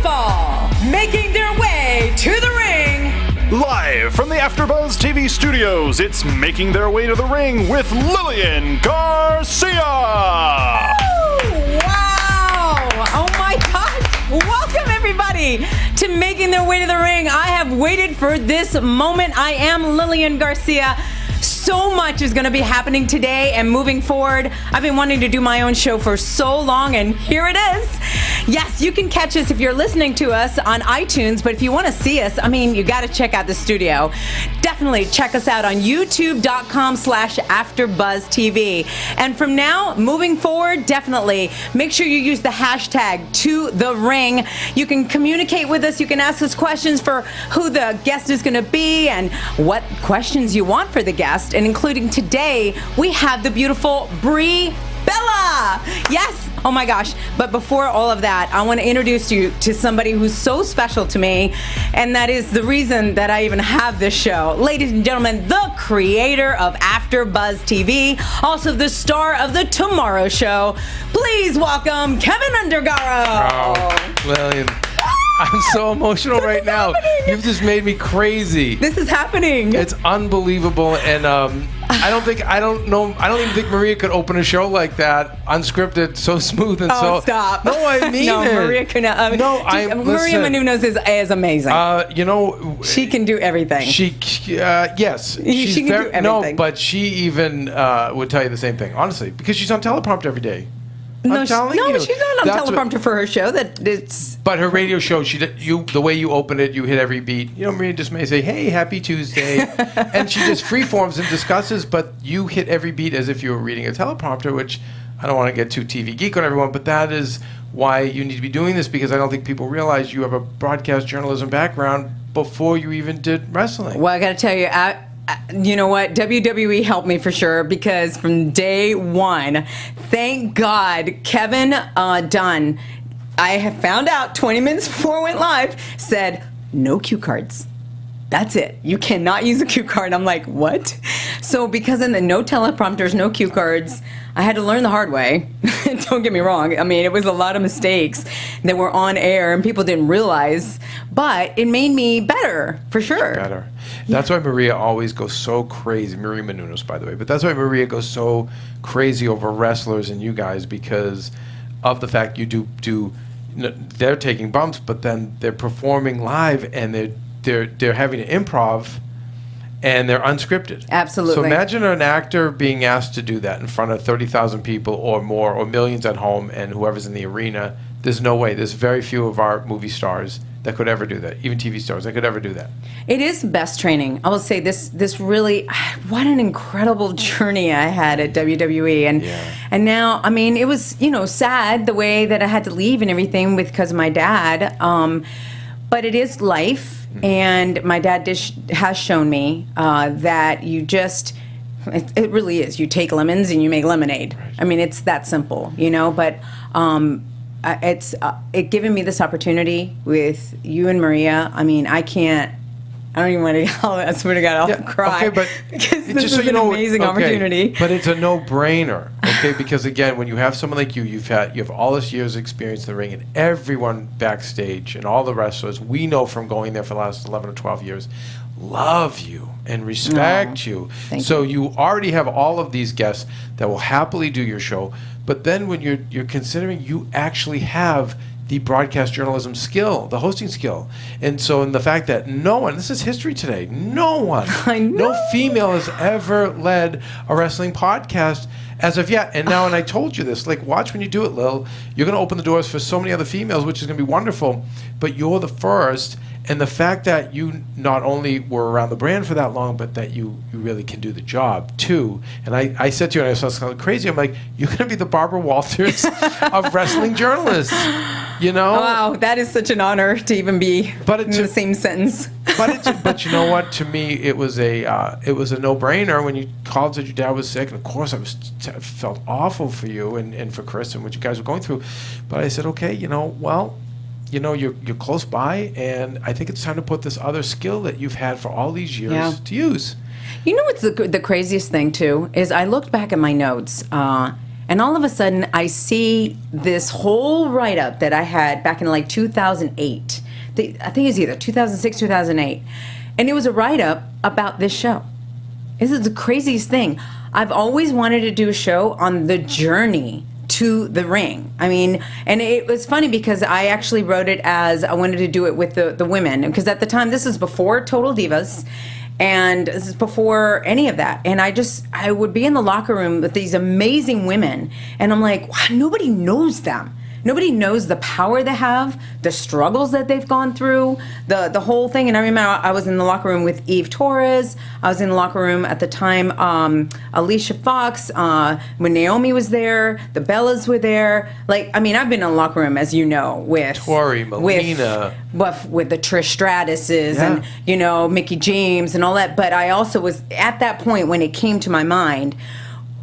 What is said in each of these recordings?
fall, making their way to the ring. Live from the AfterBuzz TV studios, it's Making Their Way to the Ring with Lilian Garcia. Oh, wow. Oh, my gosh. Welcome, everybody, to Making Their Way to the Ring. I have waited for this moment. I am Lilian Garcia. So much is going to be happening today and moving forward. I've been wanting to do my own show for so long, and here it is. Yes, you can catch us if you're listening to us on iTunes, but if you want to see us, you got to check out the studio. Definitely check us out on youtube.com/AfterBuzzTV. And from now, moving forward, definitely make sure you use the hashtag #ToTheRing. You can communicate with us. You can ask us questions for who the guest is going to be and what questions you want for the guest. And including today, we have the beautiful Brie Bella. Yes. Oh my gosh. But before all of that, I want to introduce you to somebody who's so special to me. And that is the reason that I even have this show. Ladies and gentlemen, the creator of AfterBuzz TV, also the star of The Tomorrow Show. Please welcome Kevin Undergaro. Oh, Lillian. I'm so emotional right now. You've just made me crazy. This is happening. It's unbelievable, and I don't even think Maria could open a show like that, unscripted, so smooth and so. Oh, stop! No, I mean no, it. Maria could not. Maria Menounos is amazing. She can do everything. Yes, she can do everything. No, but she even would tell you the same thing, honestly, because she's on teleprompter every day. No, she's not on teleprompter for her show. But her radio show, the way you open it, you hit every beat. Maria just may say, "Hey, happy Tuesday," and she just freeforms and discusses. But you hit every beat as if you were reading a teleprompter, which I don't want to get too TV geek on everyone, but that is why you need to be doing this, because I don't think people realize you have a broadcast journalism background before you even did wrestling. Well, I got to tell you, you know what? WWE helped me for sure, because from day one, thank God, Kevin Dunn, I have found out 20 minutes before I went live, said, no cue cards. That's it. You cannot use a cue card. I'm like, what? So because of the no teleprompters, no cue cards, I had to learn the hard way. Don't get me wrong. It was a lot of mistakes that were on air and people didn't realize, but it made me better, for sure. Better. That's why Maria always goes so crazy. Maria Menounos, by the way. But that's why Maria goes so crazy over wrestlers and you guys, because of the fact you do they're taking bumps, but then they're performing live and they're having to improv, and they're unscripted. Absolutely. So imagine an actor being asked to do that in front of 30,000 people or more, or millions at home, and whoever's in the arena. There's no way. There's very few of our movie stars that could ever do that, even TV stars that could ever do that. It is the best training. I will say this really, what an incredible journey I had at WWE. And now, it was, sad the way that I had to leave and everything because of my dad. But it is life. And my dad has shown me that you just, it really is. You take lemons and you make lemonade. Right. It's that simple, but it's given me this opportunity with you and Maria. I don't even want to yell. I swear to God, I'll cry. Okay, but because this is an amazing opportunity. But it's a no-brainer, okay? Because again, when you have someone like you, you have all this years' experience in the ring, and everyone backstage and all the wrestlers we know from going there for the last 11 or 12 years love you and respect you. So you already have all of these guests that will happily do your show. But then when you're considering, you actually have the broadcast journalism skill, the hosting skill. And so in the fact that no one, this is history today, no one, no female has ever led a wrestling podcast as of yet. And now, and I told you this, watch when you do it, Lil, you're going to open the doors for so many other females, which is going to be wonderful, but you're the first. And the fact that you not only were around the brand for that long, but that you really can do the job too. And I said to you, and I was kind of crazy, I'm like, you're going to be the Barbara Walters of wrestling journalists, Wow, that is such an honor to even be in the same sentence. But you know what? To me, it was a no-brainer when you called and said your dad was sick, and of course I felt awful for you and for Chris and what you guys were going through. But I said, okay, you're close by, and I think it's time to put this other skill that you've had for all these years to use. You know what's the craziest thing too is I looked back at my notes And all of a sudden, I see this whole write-up that I had back in like 2008. I think it was either 2006, 2008. And it was a write-up about this show. This is the craziest thing. I've always wanted to do a show on the journey to the ring. I mean, and it was funny because I actually wrote it as I wanted to do it with the women. Because at the time, this is before Total Divas. And this is before any of that. And I would be in the locker room with these amazing women. And I'm like, wow, nobody knows them. Nobody knows the power they have, the struggles that they've gone through, the whole thing. And I remember I was in the locker room with Eve Torres. I was in the locker room at the time, Alicia Fox, when Naomi was there, the Bellas were there. Like, I mean, I've been in the locker room, as you know, with Tori, Melina. With the Trish Stratuses and, you know, Mickey James and all that. But I also was, at that point when it came to my mind,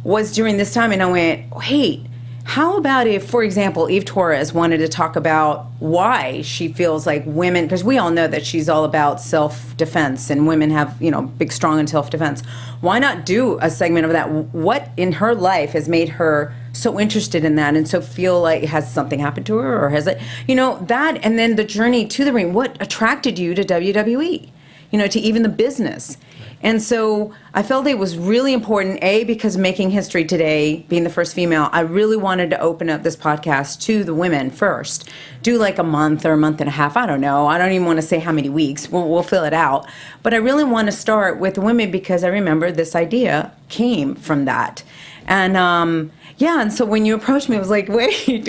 was during this time. And I went, hey, how about if, for example, Eve Torres wanted to talk about why she feels like women, because we all know that she's all about self-defense and women have, you know, big, strong in self-defense. Why not do a segment of that? What in her life has made her so interested in that and so feel like has something happened to her or has it, you know, that, and then the journey to the ring. What attracted you to WWE, you know, to even the business? And so I felt it was really important, A, because making history today, being the first female, I really wanted to open up this podcast to the women first. Do like a month or a month and a half, I don't know. I don't even want to say how many weeks. We'll fill it out. But I really want to start with women because I remember this idea came from that. And and so when you approached me, I was like, wait,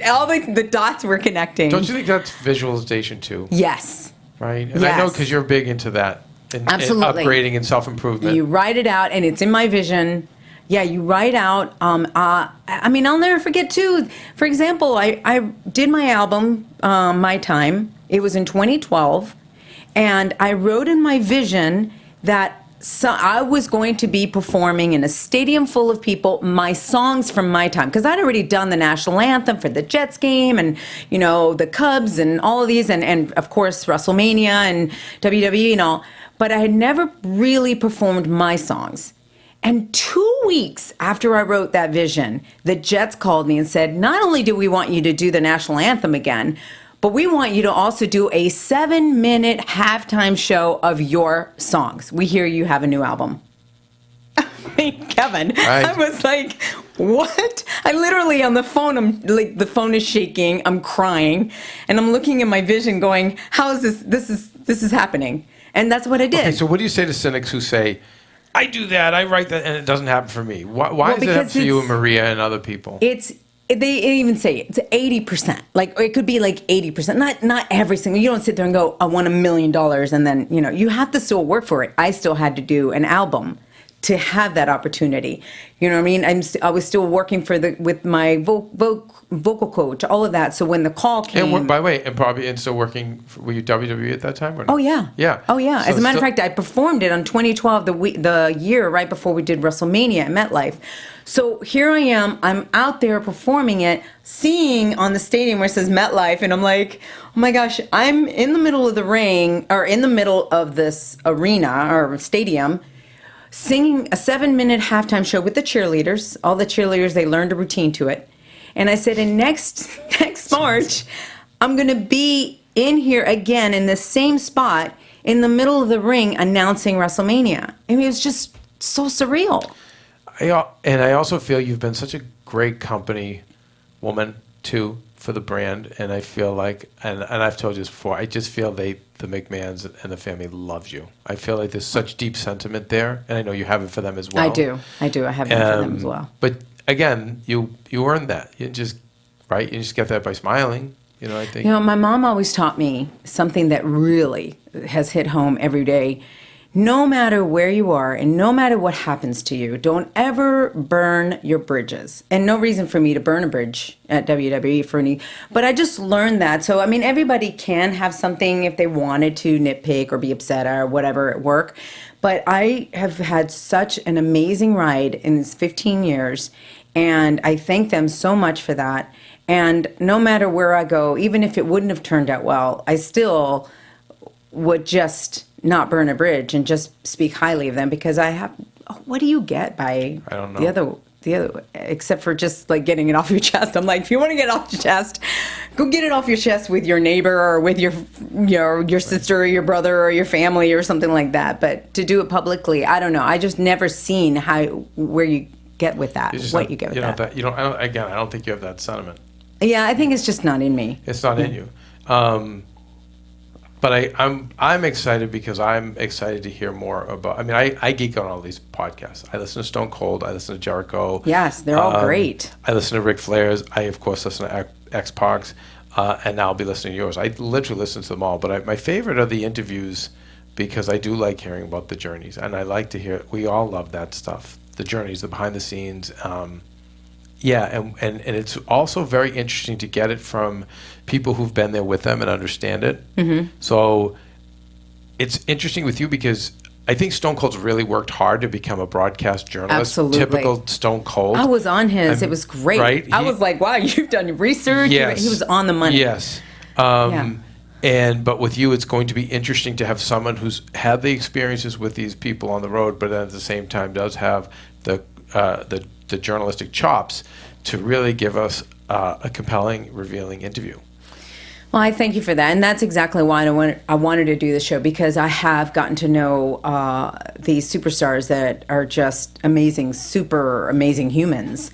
all the dots were connecting. Don't you think that's visualization too? Yes. Right? And I know because you're big into that. Absolutely. Upgrading and self-improvement. You write it out, and it's in my vision. Yeah, you write out. I mean, I'll never forget, too. For example, I did my album, My Time. It was in 2012. And I wrote in my vision that I was going to be performing in a stadium full of people my songs from my time. Because I'd already done the national anthem for the Jets game and, you know, the Cubs and all of these. And of course, WrestleMania and WWE and all. But I had never really performed my songs. And 2 weeks after I wrote that vision, the Jets called me and said, not only do we want you to do the national anthem again, but we want you to also do a 7-minute halftime show of your songs. We hear you have a new album. Kevin, right. I was like, what? I literally on the phone, I'm like, the phone is shaking, I'm crying, and I'm looking at my vision going, how is this? This is happening. And that's what I did. Okay, so what do you say to cynics who say, I do that, I write that, and it doesn't happen for me? Why does it happen for you and Maria and other people? They even say it's 80%. Like, it could be like 80%. Not every single. You don't sit there and go, I want $1 million, and then, you know, you have to still work for it. I still had to do an album to have that opportunity. You know what I mean? I was still working with my vocal coach, all of that. So when the call came, and by the way, and still working. Were you WWE at that time? Or no? Oh yeah, yeah. Oh yeah. So As a matter of fact, I performed it on 2012, the year right before we did WrestleMania at MetLife. So here I am. I'm out there performing it, seeing on the stadium where it says MetLife, and I'm like, oh my gosh, I'm in the middle of the ring or in the middle of this arena or stadium, singing a 7-minute halftime show with the cheerleaders. All the cheerleaders, they learned a routine to it. And I said, and next March, I'm going to be in here again in the same spot in the middle of the ring announcing WrestleMania. I mean, it was just so surreal. And I also feel you've been such a great company woman, too, for the brand. And I feel like, and I've told you this before, I just feel the McMahons and the family loves you. I feel like there's such deep sentiment there. And I know you have it for them as well. I do. I have it for them as well. But again, you earned that. You just get that by smiling. You know, I think. You know, my mom always taught me something that really has hit home every day. No matter where you are and no matter what happens to you, don't ever burn your bridges. And no reason for me to burn a bridge at WWE but I just learned that. So, I mean, everybody can have something if they wanted to nitpick or be upset or whatever at work. But I have had such an amazing ride in these 15 years, and I thank them so much for that. And no matter where I go, even if it wouldn't have turned out well, I still would just not burn a bridge and just speak highly of them because I have. What do you get by I don't know. the other the other, except for just like getting it off your chest. I'm like, if you want to get it off your chest, go get it off your chest with your neighbor or with your sister or your brother or your family or something like that. But to do it publicly, I don't know. I just never seen where you get with that. What you get with that. I don't think you have that sentiment. Yeah, I think it's just not in me. It's not in you. But I'm excited because I'm excited to hear more about. I mean, I geek on all these podcasts. I listen to Stone Cold. I listen to Jericho. Yes, they're all great. I listen to Ric Flair's. I of course listen to X-Pac's, and now I'll be listening to yours. I literally listen to them all. But my favorite are the interviews because I do like hearing about the journeys, and I like to hear. We all love that stuff. The journeys, the behind the scenes. Yeah, and it's also very interesting to get it from people who've been there with them and understand it. Mm-hmm. So it's interesting with you because I think Stone Cold's really worked hard to become a broadcast journalist. Absolutely. Typical Stone Cold. I was on his. It was great. Right? I was like, wow, you've done your research. Yes. He was on the money. Yes. Yeah. But with you, it's going to be interesting to have someone who's had the experiences with these people on the road, but at the same time does have the journalistic chops to really give us a compelling, revealing interview. Well, I thank you for that. And that's exactly why I wanted to do the show, because I have gotten to know these superstars that are just amazing, super amazing humans.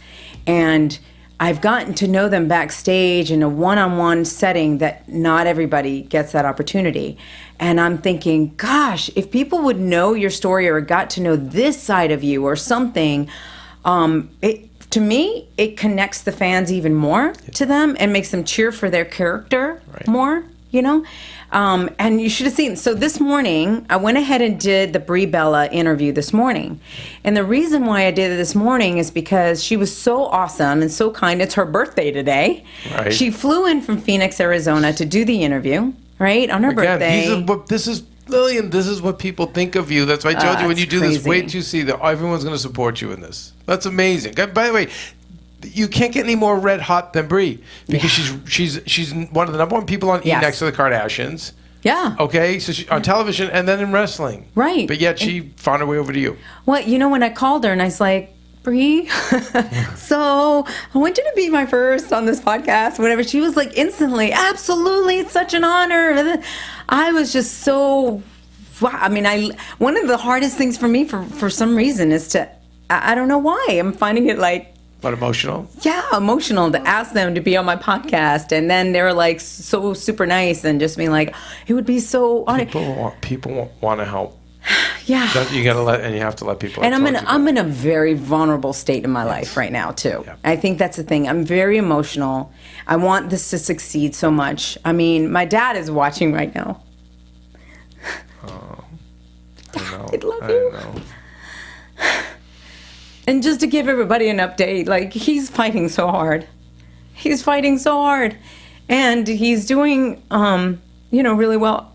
And I've gotten to know them backstage in a one-on-one setting that not everybody gets that opportunity. And I'm thinking, gosh, if people would know your story or got to know this side of you or something, to me, it connects the fans even more to them and makes them cheer for their character more, you know? And you should have seen. So this morning, I went ahead and did the Brie Bella interview this morning. And the reason why I did it this morning is because she was so awesome and so kind. It's her birthday today. Right. She flew in from Phoenix, Arizona to do the interview, right, on her birthday. Lilian, this is what people think of you. That's why I told you when you do this, crazy. wait till you see that everyone's going to support you in this. That's amazing. By the way, you can't get any more red hot than Brie because she's one of the number one people on E! Next to the Kardashians. Yeah. Okay, so she, on television and then in wrestling. Right. But yet she found her way over to you. Well, you know, when I called her and I was like, Brie, so I want you to be my first on this podcast, whatever. She was like instantly, absolutely, it's such an honor. I was just so, I mean, one of the hardest things for me for some reason is to, I don't know why, I'm finding it like, But emotional? yeah, emotional to ask them to be on my podcast. And then they were like so super nice and just being like, it would be so honored. People want to help. Yeah. You have to let people. And I'm in a very vulnerable state in my life right now too. Yeah. I think that's the thing. I'm very emotional. I want this to succeed so much. I mean, my dad is watching right now. Oh, I know. I love you. I know. And just to give everybody an update, like he's fighting so hard. He's fighting so hard, and he's doing, really well.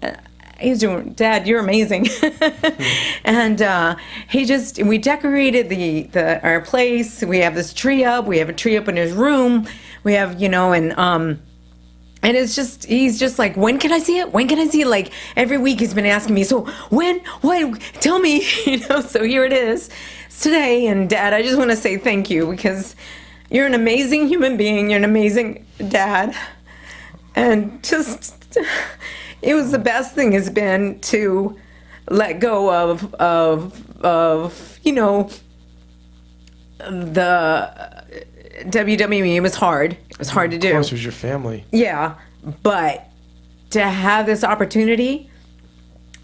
He's doing, Dad, you're amazing. And we decorated our place. We have this tree up. We have a tree up in his room. We have, and it's just, he's just like, when can I see it? When can I see it? Like every week he's been asking me, so when, tell me, so here it is. It's today. And Dad, I just want to say thank you because you're an amazing human being. You're an amazing dad. And just, it was the best thing has been to let go of the WWE. It was hard. It was hard to do. Of course, it was your family. Yeah, but to have this opportunity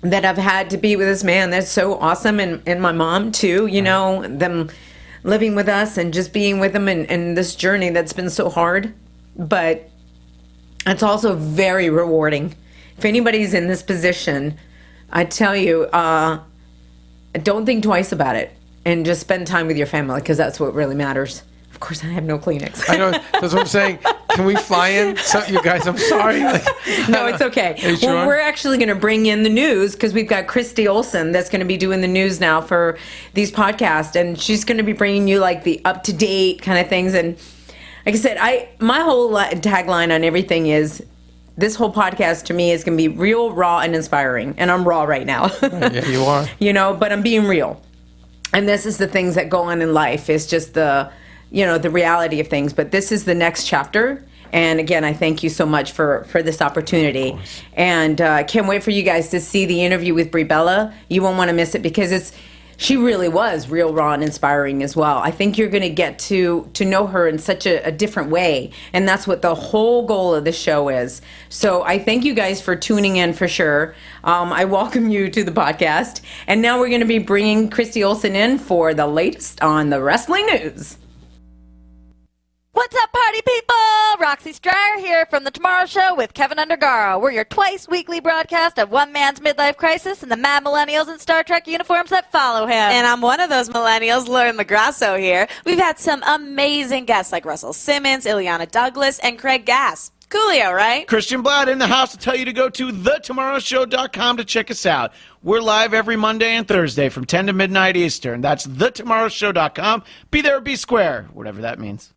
that I've had to be with this man that's so awesome, and my mom too, them living with us and just being with them and this journey that's been so hard, but it's also very rewarding. If anybody's in this position, I tell you, don't think twice about it and just spend time with your family because that's what really matters. Of course, I have no Kleenex. I know. That's what I'm saying. Can we fly in? You guys, I'm sorry. No, it's okay. Well, we're actually going to bring in the news because we've got Christy Olson that's going to be doing the news now for these podcasts. And she's going to be bringing you like the up-to-date kind of things. And like I said, my whole tagline on everything is this whole podcast to me is going to be real, raw, and inspiring. And I'm raw right now. Yeah, you are. But I'm being real. And this is the things that go on in life. It's just the reality of things. But this is the next chapter. And again, I thank you so much for this opportunity. And can't wait for you guys to see the interview with Brie Bella. You won't want to miss it because she really was real, raw, and inspiring as well. I think you're going to get to know her in such a different way. And that's what the whole goal of the show is. So I thank you guys for tuning in for sure. I welcome you to the podcast. And now we're going to be bringing Christy Olsen in for the latest on the wrestling news. What's up, party people? Roxy Stryer here from The Tomorrow Show with Kevin Undergaro. We're your twice-weekly broadcast of one man's midlife crisis and the mad millennials in Star Trek uniforms that follow him. And I'm one of those millennials, Lauren LaGrasso here. We've had some amazing guests like Russell Simmons, Ileana Douglas, and Craig Gass. Coolio, right? Christian Blatt in the house to tell you to go to thetomorrowshow.com to check us out. We're live every Monday and Thursday from 10 to midnight Eastern. That's thetomorrowshow.com. Be there or be square, whatever that means.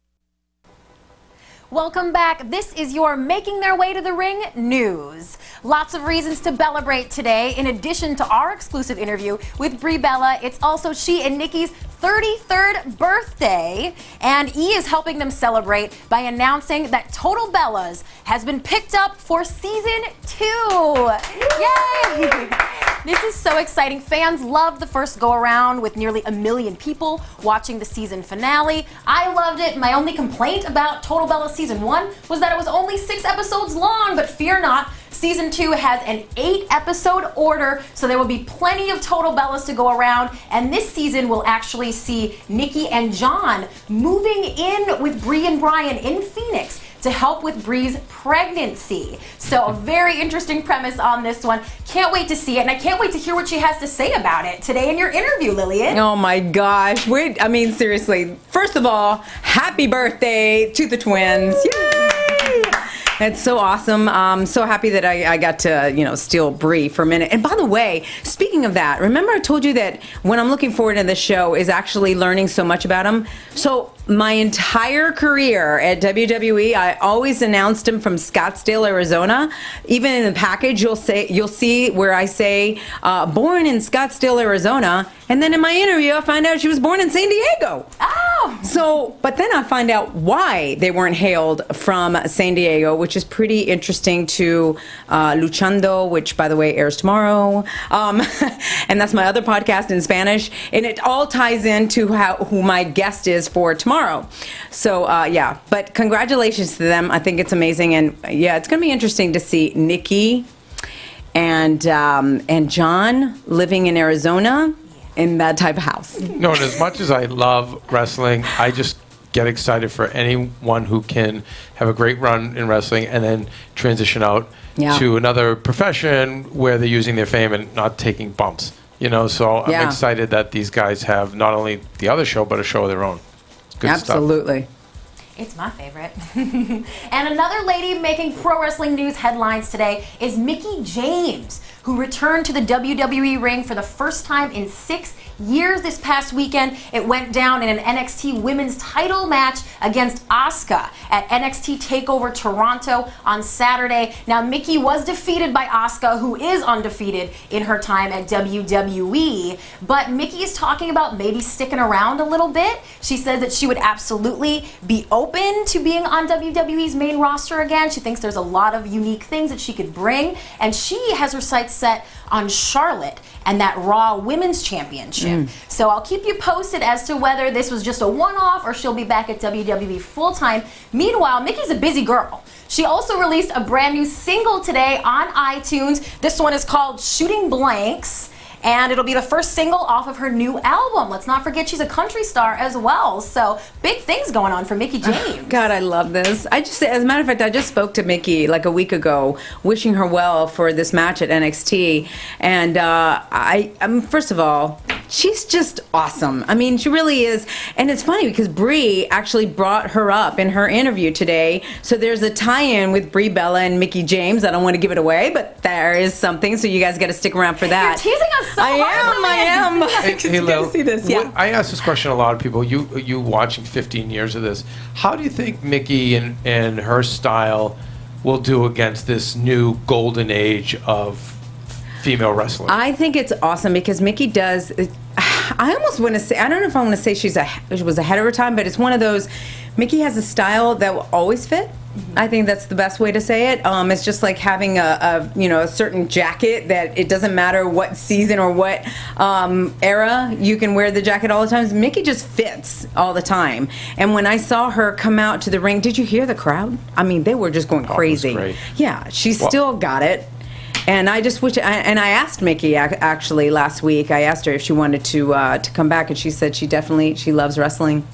Welcome back. This is your Making Their Way to the Ring news. Lots of reasons to celebrate today. In addition to our exclusive interview with Brie Bella, it's also she and Nikki's 33rd birthday, and E is helping them celebrate by announcing that Total Bellas has been picked up for season 2. Yay! This is so exciting. Fans loved the first go-around with nearly 1 million people watching the season finale. I loved it. My only complaint about Total Bellas season 1 was that it was only 6 episodes long, but fear not. Season 2 has an 8-episode order, so there will be plenty of Total Bellas to go around, and this season will actually see Nikki and John moving in with Brie and Brian in Phoenix to help with Brie's pregnancy. So a very interesting premise on this one. Can't wait to see it, and I can't wait to hear what she has to say about it today in your interview, Lilian. Oh my gosh. Seriously, first of all, happy birthday to the twins. Yay! It's so awesome. I'm so happy that I got to, steal Brie for a minute. And by the way, speaking of that, remember I told you that when I'm looking forward to this show is actually learning so much about him? So my entire career at WWE, I always announced him from Scottsdale, Arizona. Even in the package, you'll see where I say born in Scottsdale, Arizona, and then in my interview, I find out she was born in San Diego. Oh! So, but then I find out why they weren't hailed from San Diego, which is pretty interesting to Luchando, which, by the way, airs tomorrow. And that's my other podcast in Spanish. And it all ties into who my guest is for tomorrow. So, but congratulations to them. I think it's amazing. And, it's going to be interesting to see Nikki and John living in Arizona in that type of house. No, and as much as I love wrestling, I just get excited for anyone who can have a great run in wrestling and then transition out to another profession where they're using their fame and not taking bumps. So I'm excited that these guys have not only the other show, but a show of their own. It's good Absolutely. stuff. It's my favorite. And another lady making pro wrestling news headlines today is Mickie James, who returned to the WWE ring for the first time in 6 years this past weekend. It went down in an NXT women's title match against Asuka at NXT TakeOver Toronto on Saturday. Now, Mickie was defeated by Asuka, who is undefeated in her time at WWE. But Mickie is talking about maybe sticking around a little bit. She says that she would absolutely be open to being on WWE's main roster again. She thinks there's a lot of unique things that she could bring. And she has her sights set on Charlotte and that Raw Women's Championship. So I'll keep you posted as to whether this was just a one-off or she'll be back at WWE full-time. Meanwhile, Mickey's a busy girl. She also released a brand new single today on iTunes. This one is called Shooting Blanks, and it'll be the first single off of her new album. Let's not forget she's a country star as well. So big things going on for Mickie James. God, I love this. As a matter of fact, I just spoke to Mickie like a week ago, wishing her well for this match at NXT. And I'm first of all, she's just awesome. I mean, she really is. And it's funny because Brie actually brought her up in her interview today. So there's a tie-in with Brie Bella and Mickie James. I don't want to give it away, but there is something. So you guys got to stick around for that. You're teasing us so hard. I am. Hey, Lil, see this. Yeah. I ask this question a lot of people. You watching 15 years of this. How do you think Mickie and her style will do against this new golden age of female wrestling? I think it's awesome because Mickie does. I almost want to say, I don't know if I want to say she was ahead of her time, but it's one of those, Mickey has a style that will always fit. I think that's the best way to say it. It's just like having a certain jacket that it doesn't matter what season or what era, you can wear the jacket all the time. Mickey just fits all the time. And when I saw her come out to the ring, did you hear the crowd? I mean, they were just going crazy. It was great. Yeah, she still got it. And I just wish, and I asked Mickey actually last week, I asked her if she wanted to come back, and she said she loves wrestling.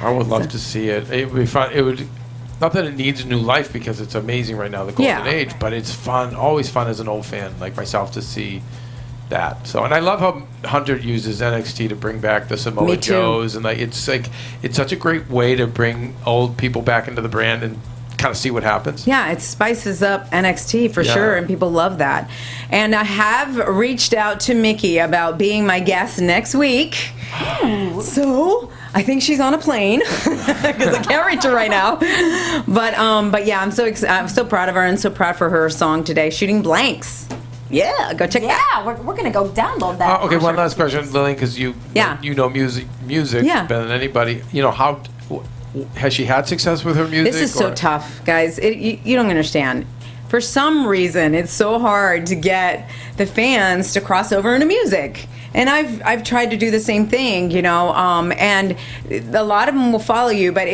I would love to see it. It would be fun. It would, not that it needs a new life because it's amazing right now, the golden age, but it's fun, always fun as an old fan like myself to see that. So, and I love how Hunter uses NXT to bring back the Samoa Joes, and it's such a great way to bring old people back into the brand and kind of see what happens. Yeah, it spices up NXT for sure, and people love that. And I have reached out to Mickey about being my guest next week. So I think she's on a plane because I can't reach her right now. But yeah, I'm so proud of her and so proud for her song today, Shooting Blanks. Yeah, go check that. Yeah, we're gonna go download that. Okay, one last question, Lillian, because you know music better than anybody. You know, how has she had success with her music? This is so tough, guys. You don't understand. For some reason, it's so hard to get the fans to cross over into music. And I've tried to do the same thing, and a lot of them will follow you, but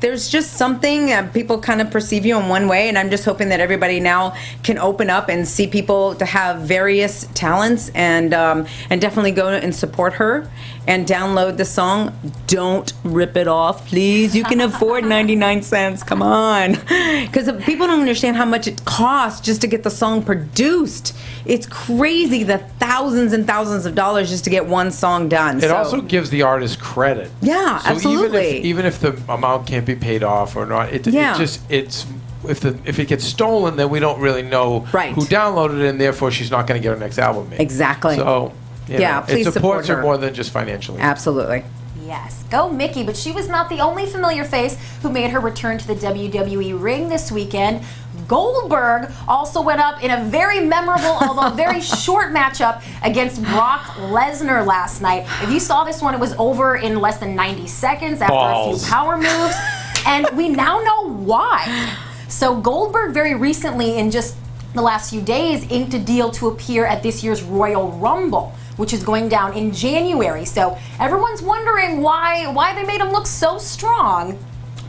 there's just something people kind of perceive you in one way, and I'm just hoping that everybody now can open up and see people to have various talents, and definitely go and support her and download the song. Don't rip it off, please. You can afford 99 cents. Come on, because people don't understand how much it costs just to get the song produced. It's crazy, the thousands and thousands of dollars just to get one song done. It also gives the artist credit. Yeah, so absolutely. Even if the amount can't be paid off or not, if it gets stolen, then we don't really know who downloaded it, and therefore she's not going to get her next album made. Exactly. So please it supports support her more than just financially. Absolutely. Yes, go Mickey, but she was not the only familiar face who made her return to the WWE ring this weekend. Goldberg also went up in a very memorable, although very short matchup against Brock Lesnar last night. If you saw this one, it was over in less than 90 seconds after a few power moves, and we now know why. So Goldberg very recently, in just the last few days, inked a deal to appear at this year's Royal Rumble, which is going down in January. So everyone's wondering why they made him look so strong,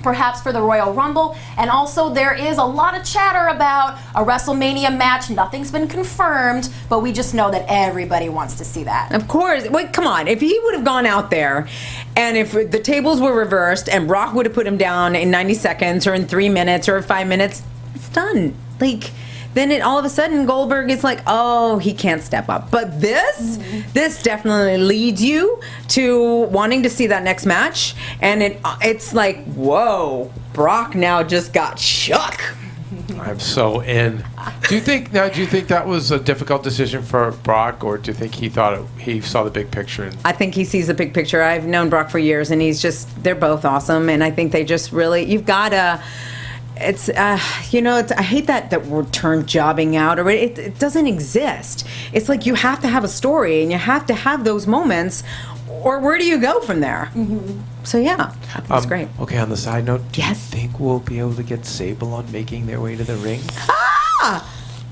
perhaps for the Royal Rumble. And also there is a lot of chatter about a WrestleMania match. Nothing's been confirmed, but we just know that everybody wants to see that. Of course. Wait, come on. If he would have gone out there and if the tables were reversed and Brock would have put him down in 90 seconds or in 3 minutes or 5 minutes, it's done. Then all of a sudden Goldberg is like, oh, he can't step up. But this definitely leads you to wanting to see that next match. And it's like, whoa, Brock now just got shook. I'm so in. Do you think that was a difficult decision for Brock, or do you think he saw the big picture? I think he sees the big picture. I've known Brock for years, and they're both awesome. And I think they just really, you've got to. It's I hate that word term, jobbing out, or it doesn't exist. It's like you have to have a story and you have to have those moments, or where do you go from there? So yeah, I think it's great. Okay, on the side note, do you think we'll be able to get Sable on making their way to the ring?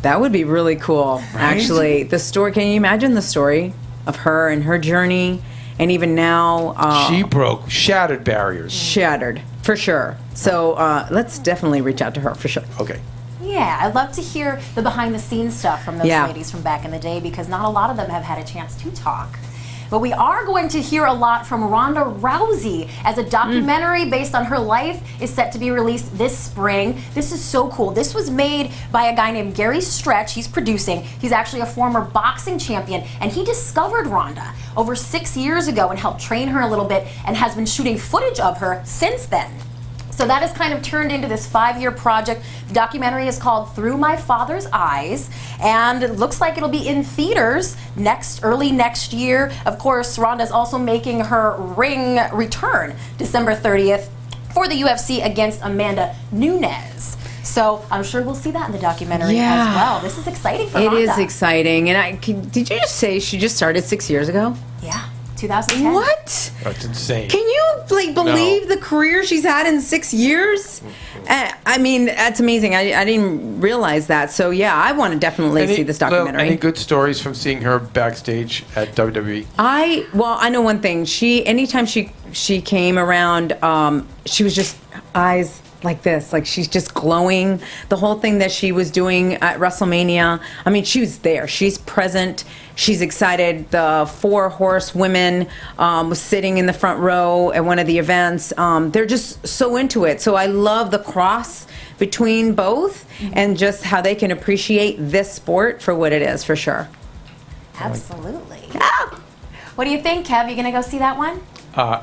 That would be really cool. Right? Actually, the story. Can you imagine the story of her and her journey? And even now, she shattered barriers. Shattered, for sure. So let's definitely reach out to her, for sure. Okay. Yeah, I'd love to hear the behind-the-scenes stuff from those ladies from back in the day, because not a lot of them have had a chance to talk. But we are going to hear a lot from Ronda Rousey, as a documentary based on her life is set to be released this spring. This is so cool. This was made by a guy named Gary Stretch. He's producing. He's actually a former boxing champion, and he discovered Ronda over 6 years ago and helped train her a little bit and has been shooting footage of her since then. So that has kind of turned into this 5-year project. The documentary is called Through My Father's Eyes, and it looks like it'll be in theaters early next year. Of course, Ronda's also making her ring return December 30th for the UFC against Amanda Nunes. So I'm sure we'll see that in the documentary as well. This is exciting for Ronda. It is exciting. And did you just say she just started 6 years ago? Yeah. 2010. What? That's insane. Can you believe the career she's had in 6 years? I mean, that's amazing. I didn't realize that. So yeah, I want to definitely see this documentary. Any good stories from seeing her backstage at WWE? I know one thing. Anytime she came around, she was just eyes like this, like she's just glowing. The whole thing that she was doing at WrestleMania, I mean, she was there. She's present. She's excited. The 4 horsewomen was sitting in the front row at one of the events. They're just so into it. So I love the cross between both and just how they can appreciate this sport for what it is, for sure. Absolutely. What do you think, Kev? You gonna go see that one?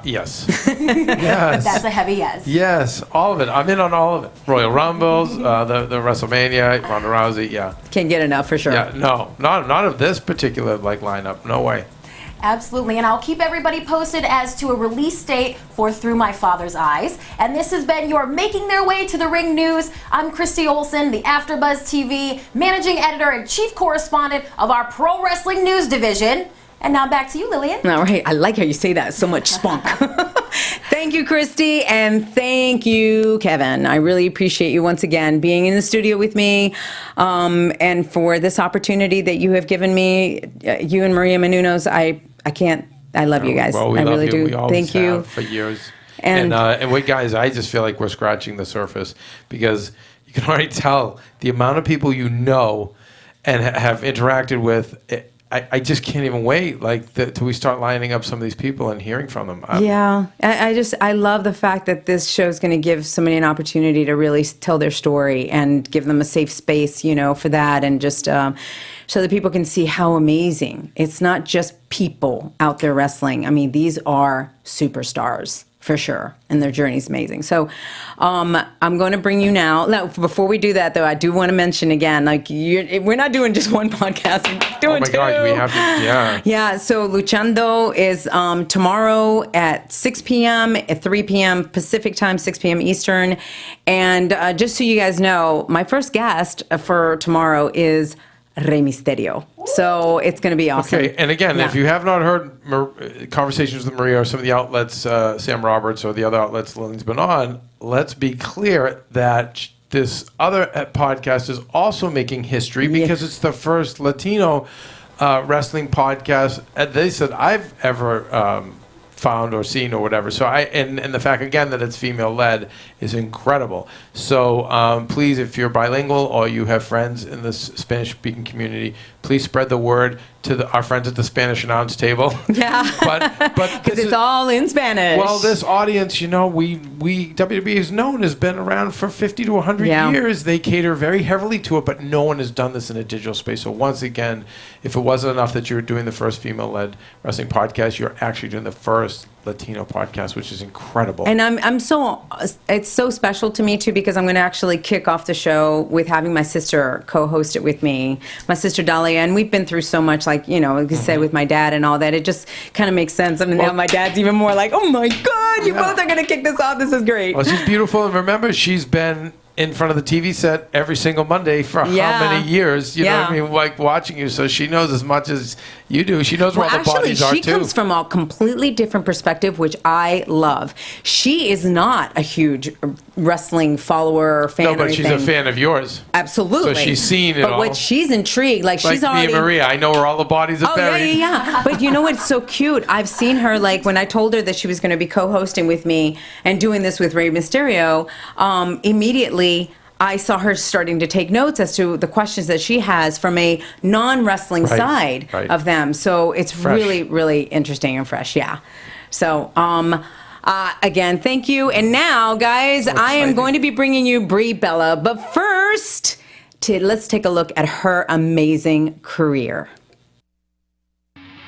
Yes. Yes. That's a heavy yes. Yes, all of it. I'm in on all of it. Royal Rumbles, the WrestleMania, Ronda Rousey, yeah. Can't get enough, for sure. Yeah, no, not of this particular lineup. No way. Absolutely, and I'll keep everybody posted as to a release date for Through My Father's Eyes. And this has been your Making Their Way to the Ring news. I'm Christy Olson, the AfterBuzz TV managing editor and chief correspondent of our Pro Wrestling News division. And now back to you, Lilian. All right. I like how you say that. So much spunk. Thank you, Christy. And thank you, Kevin. I really appreciate you once again being in the studio with me, and for this opportunity that you have given me. You and Maria Menounos, I love you guys. Well, we I love really you. do. We always Thank you. have for years. And we guys, I just feel like we're scratching the surface, because you can already tell the amount of people you know and have interacted with. I just can't even wait till we start lining up some of these people and hearing from them. Yeah, I love the fact that this show is going to give somebody an opportunity to really tell their story and give them a safe space, for that, and just so that people can see how amazing. It's not just people out there wrestling. I mean, these are superstars. For sure, and their journey is amazing. So, I'm going to bring you now. Before we do that, though, I do want to mention again, we're not doing just one podcast. We're doing two. Oh my God, we have to, yeah. Yeah. So Luchando is tomorrow at 6 p.m. at 3 p.m. Pacific time, 6 p.m. Eastern, and just so you guys know, my first guest for tomorrow is Rey Mysterio. So it's going to be awesome. Okay, and again, if you have not heard conversations with Maria or some of the outlets, Sam Roberts or the other outlets Lillian's been on, let's be clear that this other podcast is also making history because it's the first Latino wrestling podcast, they said, I've ever found or seen or whatever. So and the fact again that it's female led is incredible. So please, if you're bilingual or you have friends in the Spanish speaking community, please spread the word to our friends at the Spanish announce table. Yeah, but because it's all in Spanish. Well, this audience, we WWE is known, has been around for 50 to 100 years. They cater very heavily to it, but no one has done this in a digital space. So once again, if it wasn't enough that you were doing the first female-led wrestling podcast, you're actually doing the first Latino podcast, which is incredible. And it's so special to me too, because I'm going to actually kick off the show with having my sister co-host it with me, my sister Dahlia, and we've been through so much, like I said, with my dad and all that. It just kind of makes sense. I mean, now my dad's even more like, oh my God, you both are going to kick this off. This is great. Well, she's beautiful, and remember, she's been in front of the TV set every single Monday for how many years? You know what I mean? Like watching you, so she knows as much as you do. She knows where all the bodies are too. She comes from a completely different perspective, which I love. She is not a huge wrestling follower or fan. No, but she's a fan of yours. Absolutely. So she's seen it all. But what she's intrigued, she's already. Me and Maria, I know where all the bodies are buried. Yeah. But you know what's so cute? I've seen her, when I told her that she was going to be co-hosting with me and doing this with Rey Mysterio, immediately I saw her starting to take notes as to the questions that she has from a non-wrestling side of them. So it's really, really interesting and fresh. Yeah. So, again, thank you. And now, guys, I am going to be bringing you Brie Bella. But first, let's take a look at her amazing career.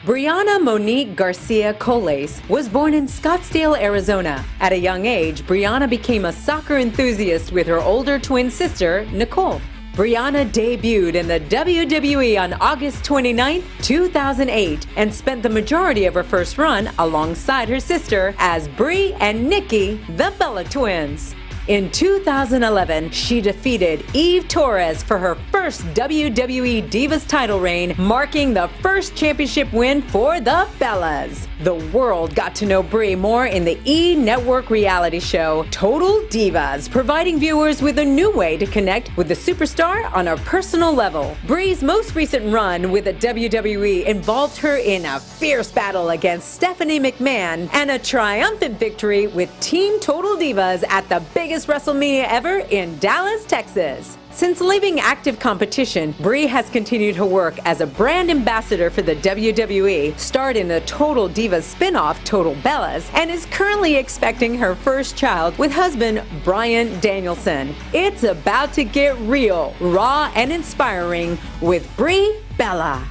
Brianna Monique Garcia Coles was born in Scottsdale, Arizona. At a young age, Brianna became a soccer enthusiast with her older twin sister, Nicole. Brianna debuted in the WWE on August 29, 2008, and spent the majority of her first run alongside her sister as Brie and Nikki, the Bella Twins. In 2011, she defeated Eve Torres for her first WWE Divas title reign, marking the first championship win for the Bellas. The world got to know Brie more in the E! Network reality show Total Divas, providing viewers with a new way to connect with the superstar on a personal level. Brie's most recent run with the WWE involved her in a fierce battle against Stephanie McMahon and a triumphant victory with Team Total Divas at the biggest WrestleMania ever in Dallas, Texas. Since leaving active competition, Brie has continued her work as a brand ambassador for the WWE, starred in the Total Divas spin-off Total Bellas, and is currently expecting her first child with husband Bryan Danielson. It's about to get real, raw, and inspiring with Brie Bella.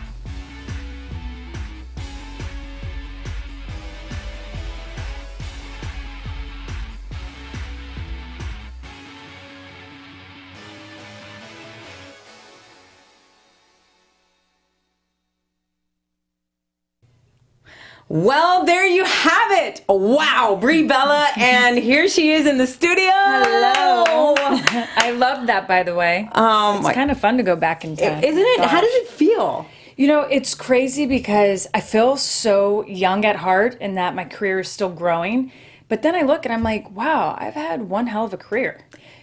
Well, there you have it. Wow, Brie Bella, and here she is in the studio. Hello. I love that, by the way. It's kind of fun to go back in time. Isn't it? Gosh. How does it feel? You know, it's crazy because I feel so young at heart and that my career is still growing. But then I look and I'm like, wow, I've had one hell of a career.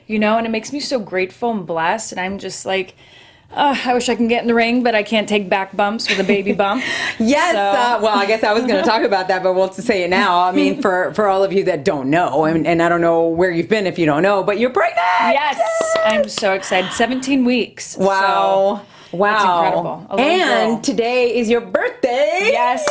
You know, and it makes me so grateful and blessed. And I'm just like, I wish I can get in the ring, but I can't take back bumps with a baby bump. Yes. So. Well, I guess I was going to talk about that, but we'll say it now. I mean, for all of you that don't know, and I don't know where you've been if you don't know, but you're pregnant. Yes. I'm so excited. 17 weeks. Wow. So wow. It's incredible. A little And girl. today is your birthday. Yes.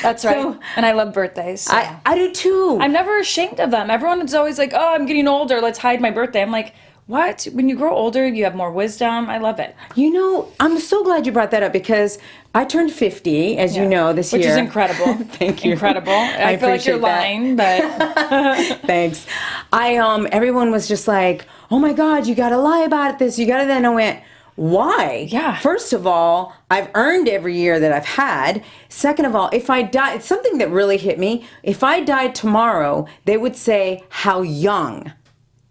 That's right. So- And I love birthdays. So. I do too. I'm never ashamed of them. Everyone's always like, oh, I'm getting older. Let's hide my birthday. I'm like, what? When you grow older, you have more wisdom. I love it. You know, I'm so glad you brought that up because I turned 50, as you know, this year. Which is incredible. Thank you. Incredible. I feel like you're lying, but thanks. Everyone was just like, oh my God, you got to lie about this. You got to, then I went, why? Yeah. First of all, I've earned every year that I've had. Second of all, if I die, it's something that really hit me. If I died tomorrow, they would say, how young.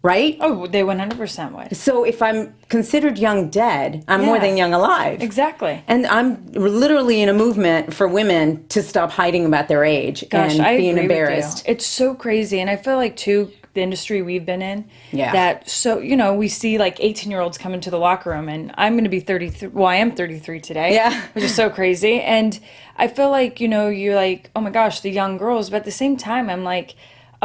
Right? oh, they 100% would. So if I'm considered young dead, I'm more Yeah. than young alive. Exactly. And I'm literally in a movement for women to stop hiding about their age Gosh, and I being agree embarrassed. With you. It's so crazy. And I feel like, too, the industry we've been in, Yeah. that, so, you know, we see like 18-year-olds come into the locker room, and I'm going to be 33. Well, I am 33 today. Yeah. Which is so crazy. And I feel like, you know, you're like, oh my gosh, the young girls. But at the same time, I'm like,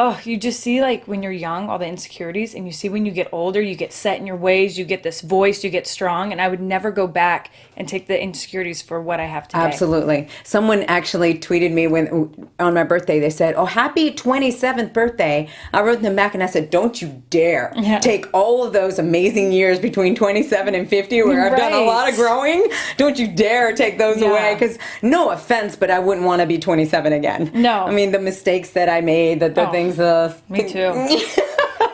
oh, you just see like when you're young, all the insecurities, and you see when you get older, you get set in your ways, you get this voice, you get strong, and I would never go back and take the insecurities for what I have today. Absolutely. Someone actually tweeted me on my birthday. They said, oh, happy 27th birthday. I wrote them back and I said, don't you dare take all of those amazing years between 27 and 50 where I've done a lot of growing. Don't you dare take those away. Because no offense, but I wouldn't want to be 27 again. No. I mean, the mistakes that I made, the things. Me too.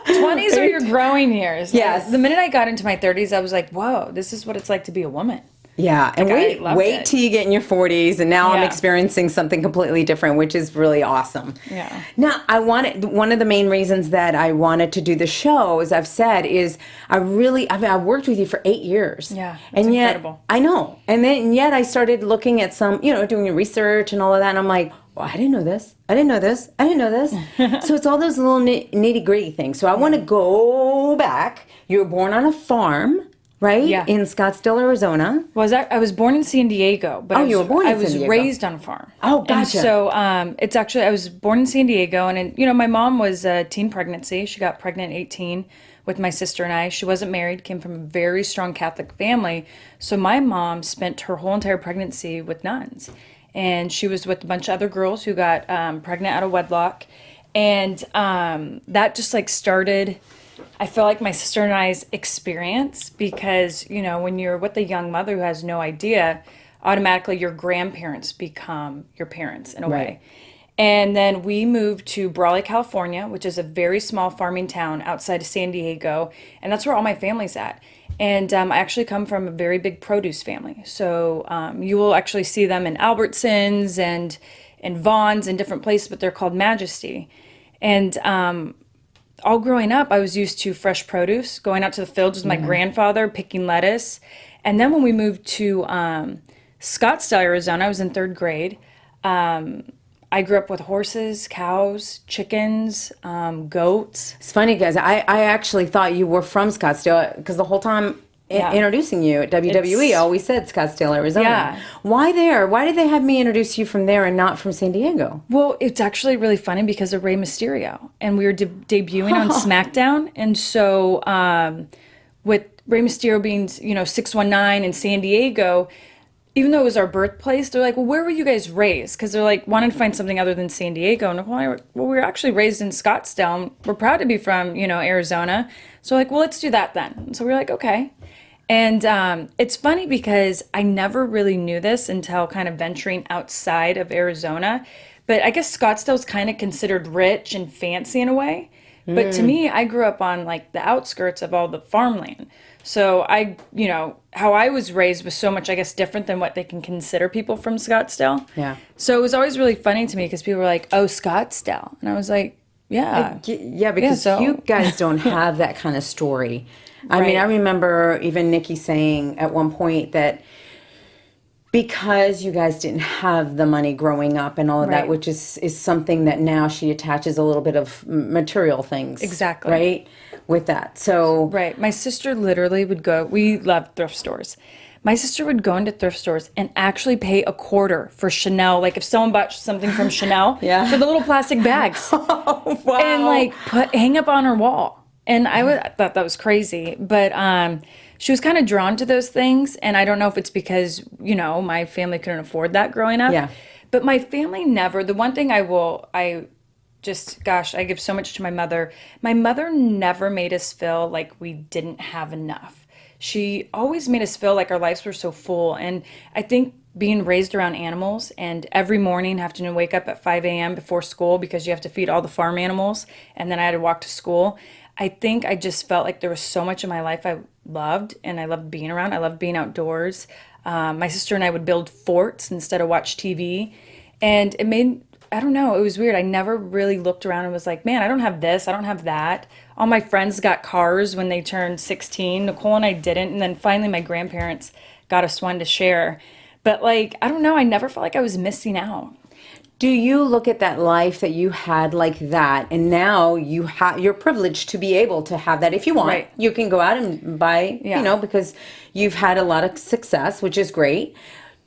20s are your growing years. Yes. The minute I got into my 30s, I was like, whoa, this is what it's like to be a woman. Yeah, and Like, I loved wait it. till you get in your 40s, and now I'm Yeah. experiencing something completely different, which is really awesome. Yeah. Now, one of the main reasons that I wanted to do the show, as I've said, is I worked with you for 8 years. Yeah, and it's yet, incredible. I know, and yet I started looking at some, doing research and all of that, and I'm like, well, I didn't know this. I didn't know this. I didn't know this. So it's all those little nitty gritty things. So I want to go back. You were born on a farm, right? Yeah. In Scottsdale, Arizona. I was born in San Diego, but Oh, you were born in I was San Diego. raised on a farm. Oh, And gotcha. so it's actually, I was born in San Diego, and my mom was a teen pregnancy. She got pregnant at 18 with my sister and I. She wasn't married, came from a very strong Catholic family. So my mom spent her whole entire pregnancy with nuns. And she was with a bunch of other girls who got pregnant out of wedlock. And that just like started, I feel like my sister and I's experience, because, when you're with a young mother who has no idea, automatically your grandparents become your parents in a way. And then we moved to Brawley, California, which is a very small farming town outside of San Diego. And that's where all my family's at. And I actually come from a very big produce family. So you will actually see them in Albertsons and in Vaughn's and different places, but they're called Majesty. And all growing up, I was used to fresh produce, going out to the fields with my grandfather, picking lettuce. And then when we moved to Scottsdale, Arizona, I was in third grade. I grew up with horses, cows, chickens, goats. It's funny, guys. I actually thought you were from Scottsdale because the whole time introducing you at WWE, always said Scottsdale, Arizona. Yeah. Why there? Why did they have me introduce you from there and not from San Diego? Well, it's actually really funny because of Rey Mysterio, and we were debuting on SmackDown, and so with Rey Mysterio being 619 in San Diego, even though it was our birthplace, they're like, well, where were you guys raised? Because they're like, wanting to find something other than San Diego. And well, we were actually raised in Scottsdale. And we're proud to be from, Arizona. So like, well, let's do that then. So we were like, okay. And it's funny because I never really knew this until kind of venturing outside of Arizona. But I guess Scottsdale's kind of considered rich and fancy in a way. But to me, I grew up on like the outskirts of all the farmland. So how I was raised was so much, I guess, different than what they can consider people from Scottsdale. Yeah. So it was always really funny to me because people were like, oh, Scottsdale. And I was like, yeah. Yeah, because you guys don't have that kind of story. I mean, I remember even Nikki saying at one point that because you guys didn't have the money growing up and all of that, which is something that now she attaches a little bit of material things. Exactly. Right? With that. So. Right. My sister literally would go, we love thrift stores. My sister would go into thrift stores and actually pay a quarter for Chanel. Like if someone bought something from Chanel, for the little plastic bags. Oh, wow. And like hang up on her wall. And I thought that was crazy. But she was kind of drawn to those things. And I don't know if it's because, my family couldn't afford that growing up. Yeah. But my family never, the one thing I give so much to my mother. My mother never made us feel like we didn't have enough. She always made us feel like our lives were so full. And I think being raised around animals and every morning having to wake up at 5 a.m. before school because you have to feed all the farm animals. And then I had to walk to school. I think I just felt like there was so much in my life I loved, and I loved being around. I loved being outdoors. My sister and I would build forts instead of watch TV. And it made, I don't know, it was weird. I never really looked around and was like, man, I don't have this, I don't have that. All my friends got cars when they turned 16. Nicole and I didn't. And then finally my grandparents got us one to share. But like, I don't know, I never felt like I was missing out. Do you look at that life that you had like that, and now you're privileged to be able to have that if you want. Right. You can go out and buy, because you've had a lot of success, which is great.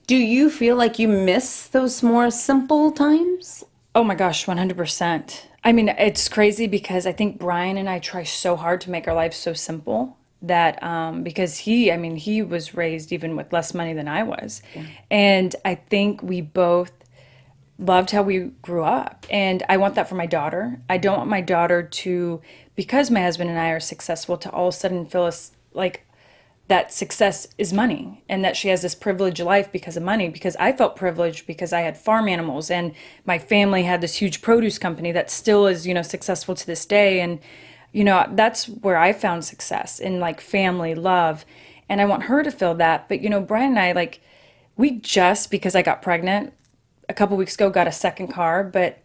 Do you feel like you miss those more simple times? Oh my gosh, 100%. I mean, it's crazy because I think Brian and I try so hard to make our lives so simple that because he was raised even with less money than I was. Yeah. And I think we both loved how we grew up, and I want that for my daughter. I don't want my daughter to, because my husband and I are successful, to all of a sudden feel us like that success is money and that she has this privileged life because of money. Because I felt privileged because I had farm animals and my family had this huge produce company that still is successful to this day. And that's where I found success in like family love, and I want her to feel that. But Brian and I, we just, because I got pregnant a couple weeks ago, got a second car, but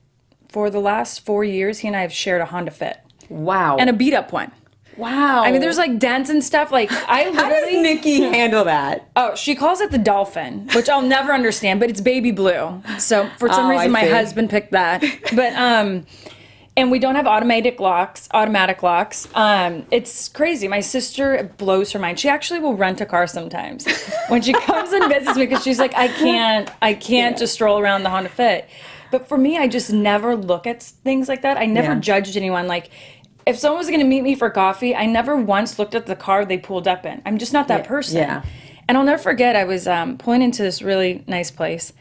for the last 4 years, he and I have shared a Honda Fit. Wow. And a beat up one. Wow. I mean, there's like dents and stuff. Like I literally. How does Nikki handle that? Oh, she calls it the Dolphin, which I'll never understand, but it's baby blue. So for some reason, my husband picked that. But and we don't have automatic locks. It's crazy. My sister blows her mind. She actually will rent a car sometimes when she comes and visits me because she's like, I can't just stroll around the Honda Fit. But for me, I just never look at things like that. I never judged anyone. Like, if someone was going to meet me for coffee, I never once looked at the car they pulled up in. I'm just not that person. Yeah. And I'll never forget, I was pulling into this really nice place,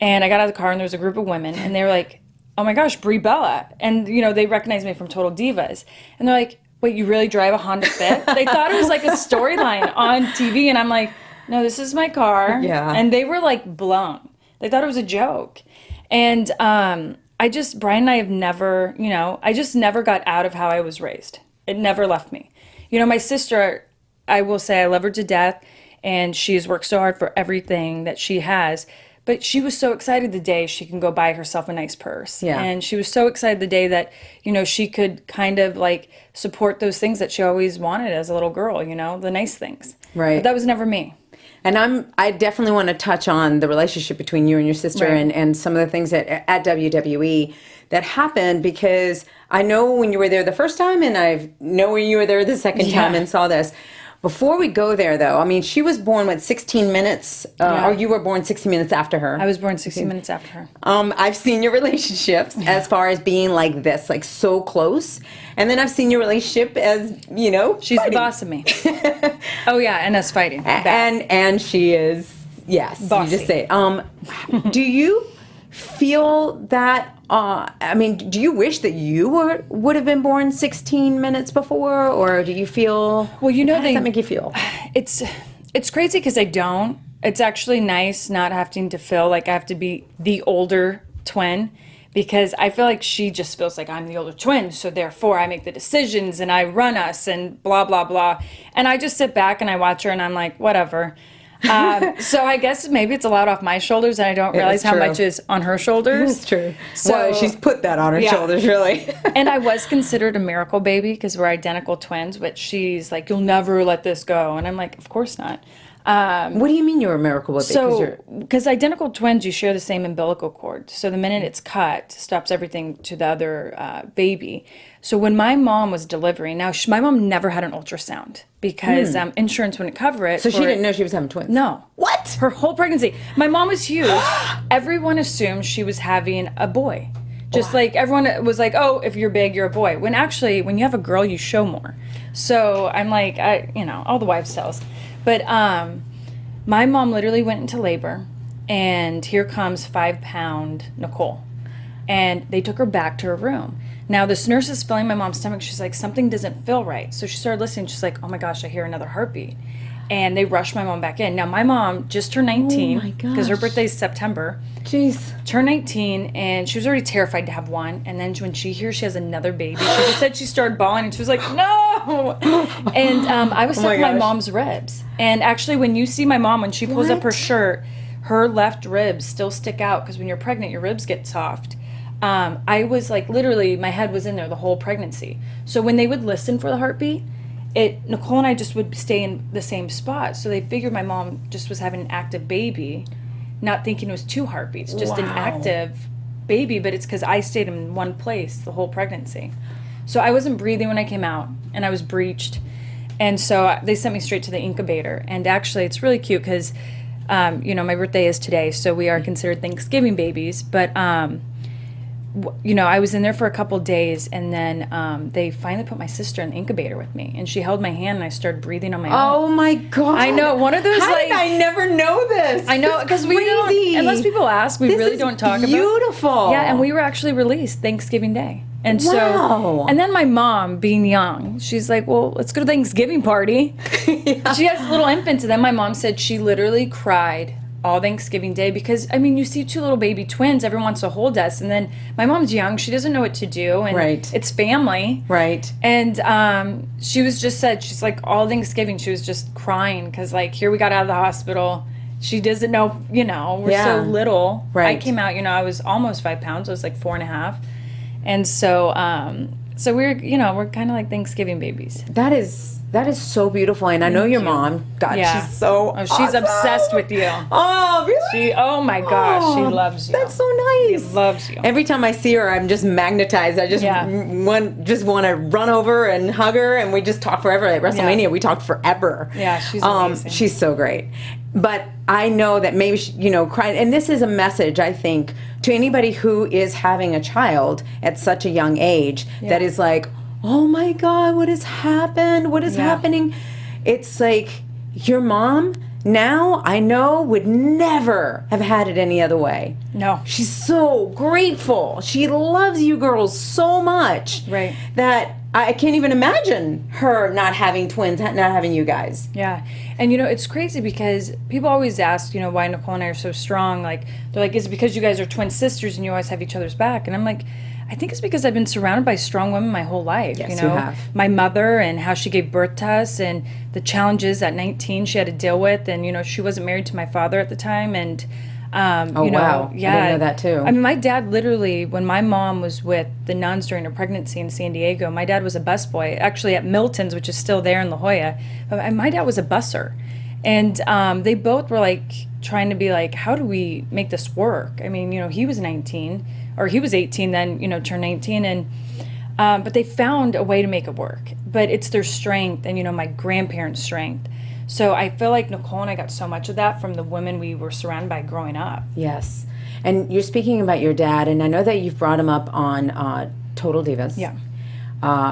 and I got out of the car, and there was a group of women, and they were like, oh my gosh, Brie Bella. And, they recognized me from Total Divas. And they're like, wait, you really drive a Honda Fit? They thought it was like a storyline on TV. And I'm like, no, this is my car. Yeah. And they were like blown. They thought it was a joke. And Brian and I have never, I just never got out of how I was raised. It never left me. My sister, I will say I love her to death. And she has worked so hard for everything that she has. But she was so excited the day she can go buy herself a nice purse. Yeah. And she was so excited the day that, she could kind of like support those things that she always wanted as a little girl, the nice things. Right. But that was never me. I definitely want to touch on the relationship between you and your sister Right. and some of the things at WWE that happened, because I know when you were there the first time and I know when you were there the second time and saw this. Before we go there, though, I mean, she was born, 16 minutes? Or you were born 16 minutes after her? I was born 16 minutes after her. I've seen your relationships as far as being like this, like so close. And then I've seen your relationship as, She's fighting. the boss of me. Oh, yeah, and us fighting. Bad. And she is, yes, Bossy. you just say it. Do you feel that, do you wish that you would have been born 16 minutes before, or do you feel, Well, how does that make you feel? It's crazy because I don't. It's actually nice not having to feel like I have to be the older twin, because I feel like she just feels like I'm the older twin, so therefore I make the decisions and I run us and blah, blah, blah. And I just sit back and I watch her and I'm like, whatever. So I guess maybe it's a lot off my shoulders and I don't realize how much is on her shoulders. It's true. So Well, she's put that on her shoulders, really. And I was considered a miracle baby because we're identical twins, but she's like, you'll never let this go. And I'm like, of course not. What do you mean you're a miracle baby? So, because identical twins, you share the same umbilical cord. So the minute it's cut, stops everything to the other baby. So when my mom was delivering, now my mom never had an ultrasound because insurance wouldn't cover it. So she didn't know she was having twins? No. What? Her whole pregnancy. My mom was huge. Everyone assumed she was having a boy. Just like everyone was like, oh, if you're big, you're a boy. When actually, when you have a girl, you show more. So I'm like, all the wives' tales. But my mom literally went into labor, and here comes 5-pound Nicole. And they took her back to her room. Now, this nurse is feeling my mom's stomach. She's like, something doesn't feel right. So she started listening. She's like, oh my gosh, I hear another heartbeat. And they rushed my mom back in. Now, my mom just turned 19 because her birthday is September. Jeez. Turned 19, and she was already terrified to have one. And then when she hears she has another baby, she just said she started bawling, and she was like, no! And I was stuck in my mom's ribs. And actually, when you see my mom, when she pulls up her shirt, her left ribs still stick out, because when you're pregnant, your ribs get soft. I was like, literally, my head was in there the whole pregnancy. So when they would listen for the heartbeat, Nicole and I just would stay in the same spot. So they figured my mom just was having an active baby, not thinking it was 2 heartbeats, just an active baby. But it's because I stayed in one place the whole pregnancy. So I wasn't breathing when I came out, and I was breached. And so they sent me straight to the incubator. And actually, it's really cute because, my birthday is today, so we are considered Thanksgiving babies. But I was in there for a couple days, and then they finally put my sister in the incubator with me, and she held my hand, and I started breathing on my own. Oh my God! I know, one of those. How did I never know this? I know, because we don't. Unless people ask, we really don't talk about. Beautiful. Yeah, and we were actually released Thanksgiving Day, and Wow. and then my mom, being young, she's like, "Well, let's go to Thanksgiving party." She has little infants, and then my mom said she literally cried all Thanksgiving Day because, you see 2 little baby twins, everyone wants to hold us, and then my mom's young, she doesn't know what to do, and it's family. Right. And she was just said, she's like, all Thanksgiving, she was just crying because, like, here we got out of the hospital. She doesn't know, we're so little. Right. I came out, I was almost 5 pounds. I was like 4.5. And so, we're kind of like Thanksgiving babies. That is so beautiful, and I know your mom. God, Yeah. she's so Oh, she's awesome. obsessed with you. Oh, really? Oh my gosh, she loves you. That's so nice. She loves you. Every time I see her, I'm just magnetized. I just want to run over and hug her, and we just talk forever. At WrestleMania, we talked forever. Yeah, she's amazing. She's so great. But I know that maybe crying, and this is a message, I think, to anybody who is having a child at such a young age that is like, oh my God, what has happened? What is happening? It's like, your mom now, I know, would never have had it any other way. No. She's so grateful. She loves you girls so much. Right. That I can't even imagine her not having twins, not having you guys. Yeah. And, it's crazy because people always ask, why Nicole and I are so strong. Like, they're like, is it because you guys are twin sisters and you always have each other's back? And I'm like, I think it's because I've been surrounded by strong women my whole life. Yes, you have. My mother and how she gave birth to us and the challenges at 19 she had to deal with. And, she wasn't married to my father at the time. And, wow. Yeah. I didn't know that too. My dad literally, when my mom was with the nuns during her pregnancy in San Diego, my dad was a busboy, actually at Milton's, which is still there in La Jolla. But my dad was a busser. And they both were like trying to be like, how do we make this work? I mean, he was 19, or he was 18 then, turned 19, and but they found a way to make it work. But it's their strength and, my grandparents' strength. So I feel like Nicole and I got so much of that from the women we were surrounded by growing up. Yes. And you're speaking about your dad, and I know that you've brought him up on Total Divas. Yeah.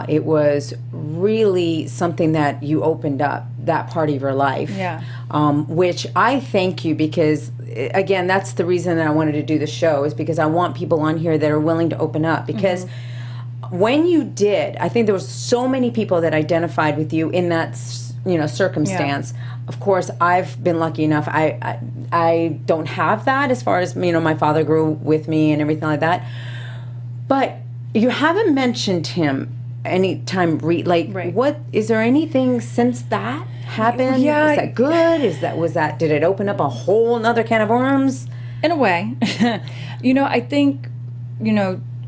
It was really something that you opened up, that part of your life. Yeah. Which I thank you because, again, that's the reason that I wanted to do the show, is because I want people on here that are willing to open up. Because when you did, I think there was so many people that identified with you in that circumstance. Yeah. Of course, I've been lucky enough. I don't have that as far as, my father grew with me and everything like that. But you haven't mentioned him any time. Right. What is there anything since that happened? Yeah. Is that good? Did it open up a whole nother can of worms? In a way. I think,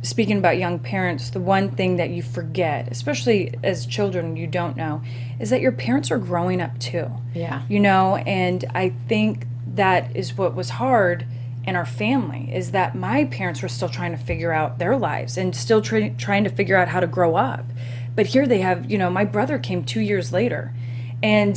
speaking about young parents, the one thing that you forget, especially as children, you don't know, is that your parents are growing up too. Yeah. And I think that is what was hard in our family, is that my parents were still trying to figure out their lives and still trying to figure out how to grow up. But here they have, my brother came 2 years later, and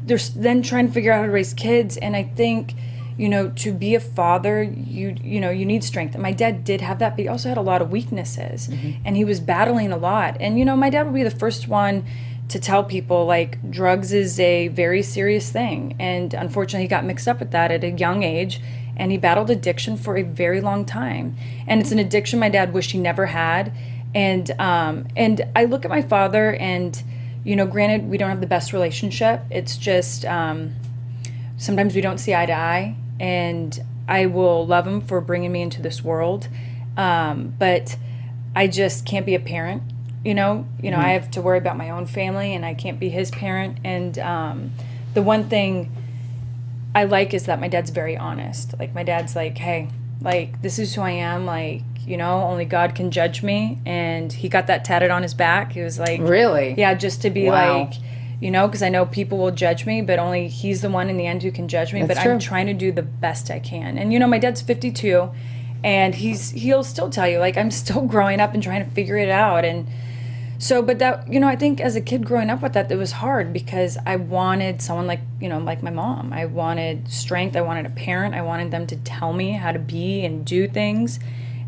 they're then trying to figure out how to raise kids. And I think, to be a father, you need strength. And my dad did have that, but he also had a lot of weaknesses, and he was battling a lot. And, my dad would be the first one to tell people, like, drugs is a very serious thing. And unfortunately, he got mixed up with that at a young age, and he battled addiction for a very long time. And it's an addiction my dad wished he never had. And I look at my father, and, granted, we don't have the best relationship. It's just sometimes we don't see eye to eye. And I will love him for bringing me into this world, but I just can't be a parent. I have to worry about my own family, and I can't be his parent. And the one thing I like is that my dad's very honest. Like, my dad's like, hey, like, this is who I am. Like, only God can judge me. And he got that tatted on his back. He was like, really? Yeah, just to be Wow. like, because I know people will judge me, but only he's the one in the end who can judge me. That's but true. I'm trying to do the best I can. And, my dad's 52, and he'll still tell you, like, I'm still growing up and trying to figure it out. And so, but that, I think as a kid growing up with that, it was hard because I wanted someone like, like my mom. I wanted strength. I wanted a parent. I wanted them to tell me how to be and do things.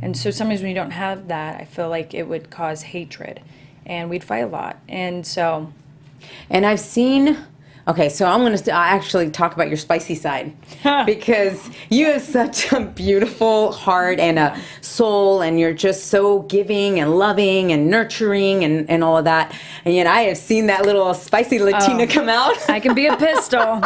And so sometimes when you don't have that, I feel like it would cause hatred, and we'd fight a lot. And so... And I've seen, okay, so I'm going to actually talk about your spicy side because you have such a beautiful heart and a soul, and you're just so giving and loving and nurturing and all of that. And yet I have seen that little spicy Latina come out. I can be a pistol.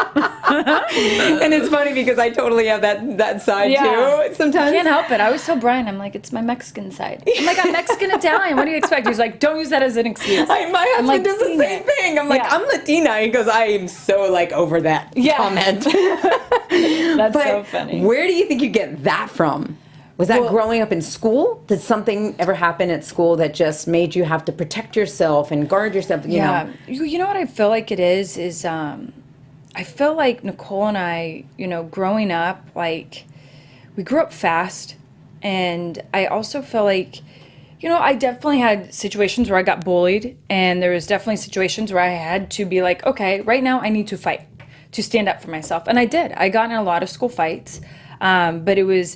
And it's funny because I totally have that side too sometimes. I can't help it. I always tell Brian, I'm like, it's my Mexican side. I'm like, I'm Mexican Italian. What do you expect? He's like, don't use that as an excuse. My husband like, does the same thing. I'm like, Yeah. I'm Latina. He goes, I am so like over that comment. That's But so funny. where do you think you get that from? Was that growing up in school? Did something ever happen at school that just made you have to protect yourself and guard yourself? You know? You know what I feel like it is I feel like Nicole and I, growing up, like, we grew up fast. And I also feel like, I definitely had situations where I got bullied. And there was definitely situations where I had to be like, okay, right now I need to fight, to stand up for myself. And I did. I got in a lot of school fights. But it was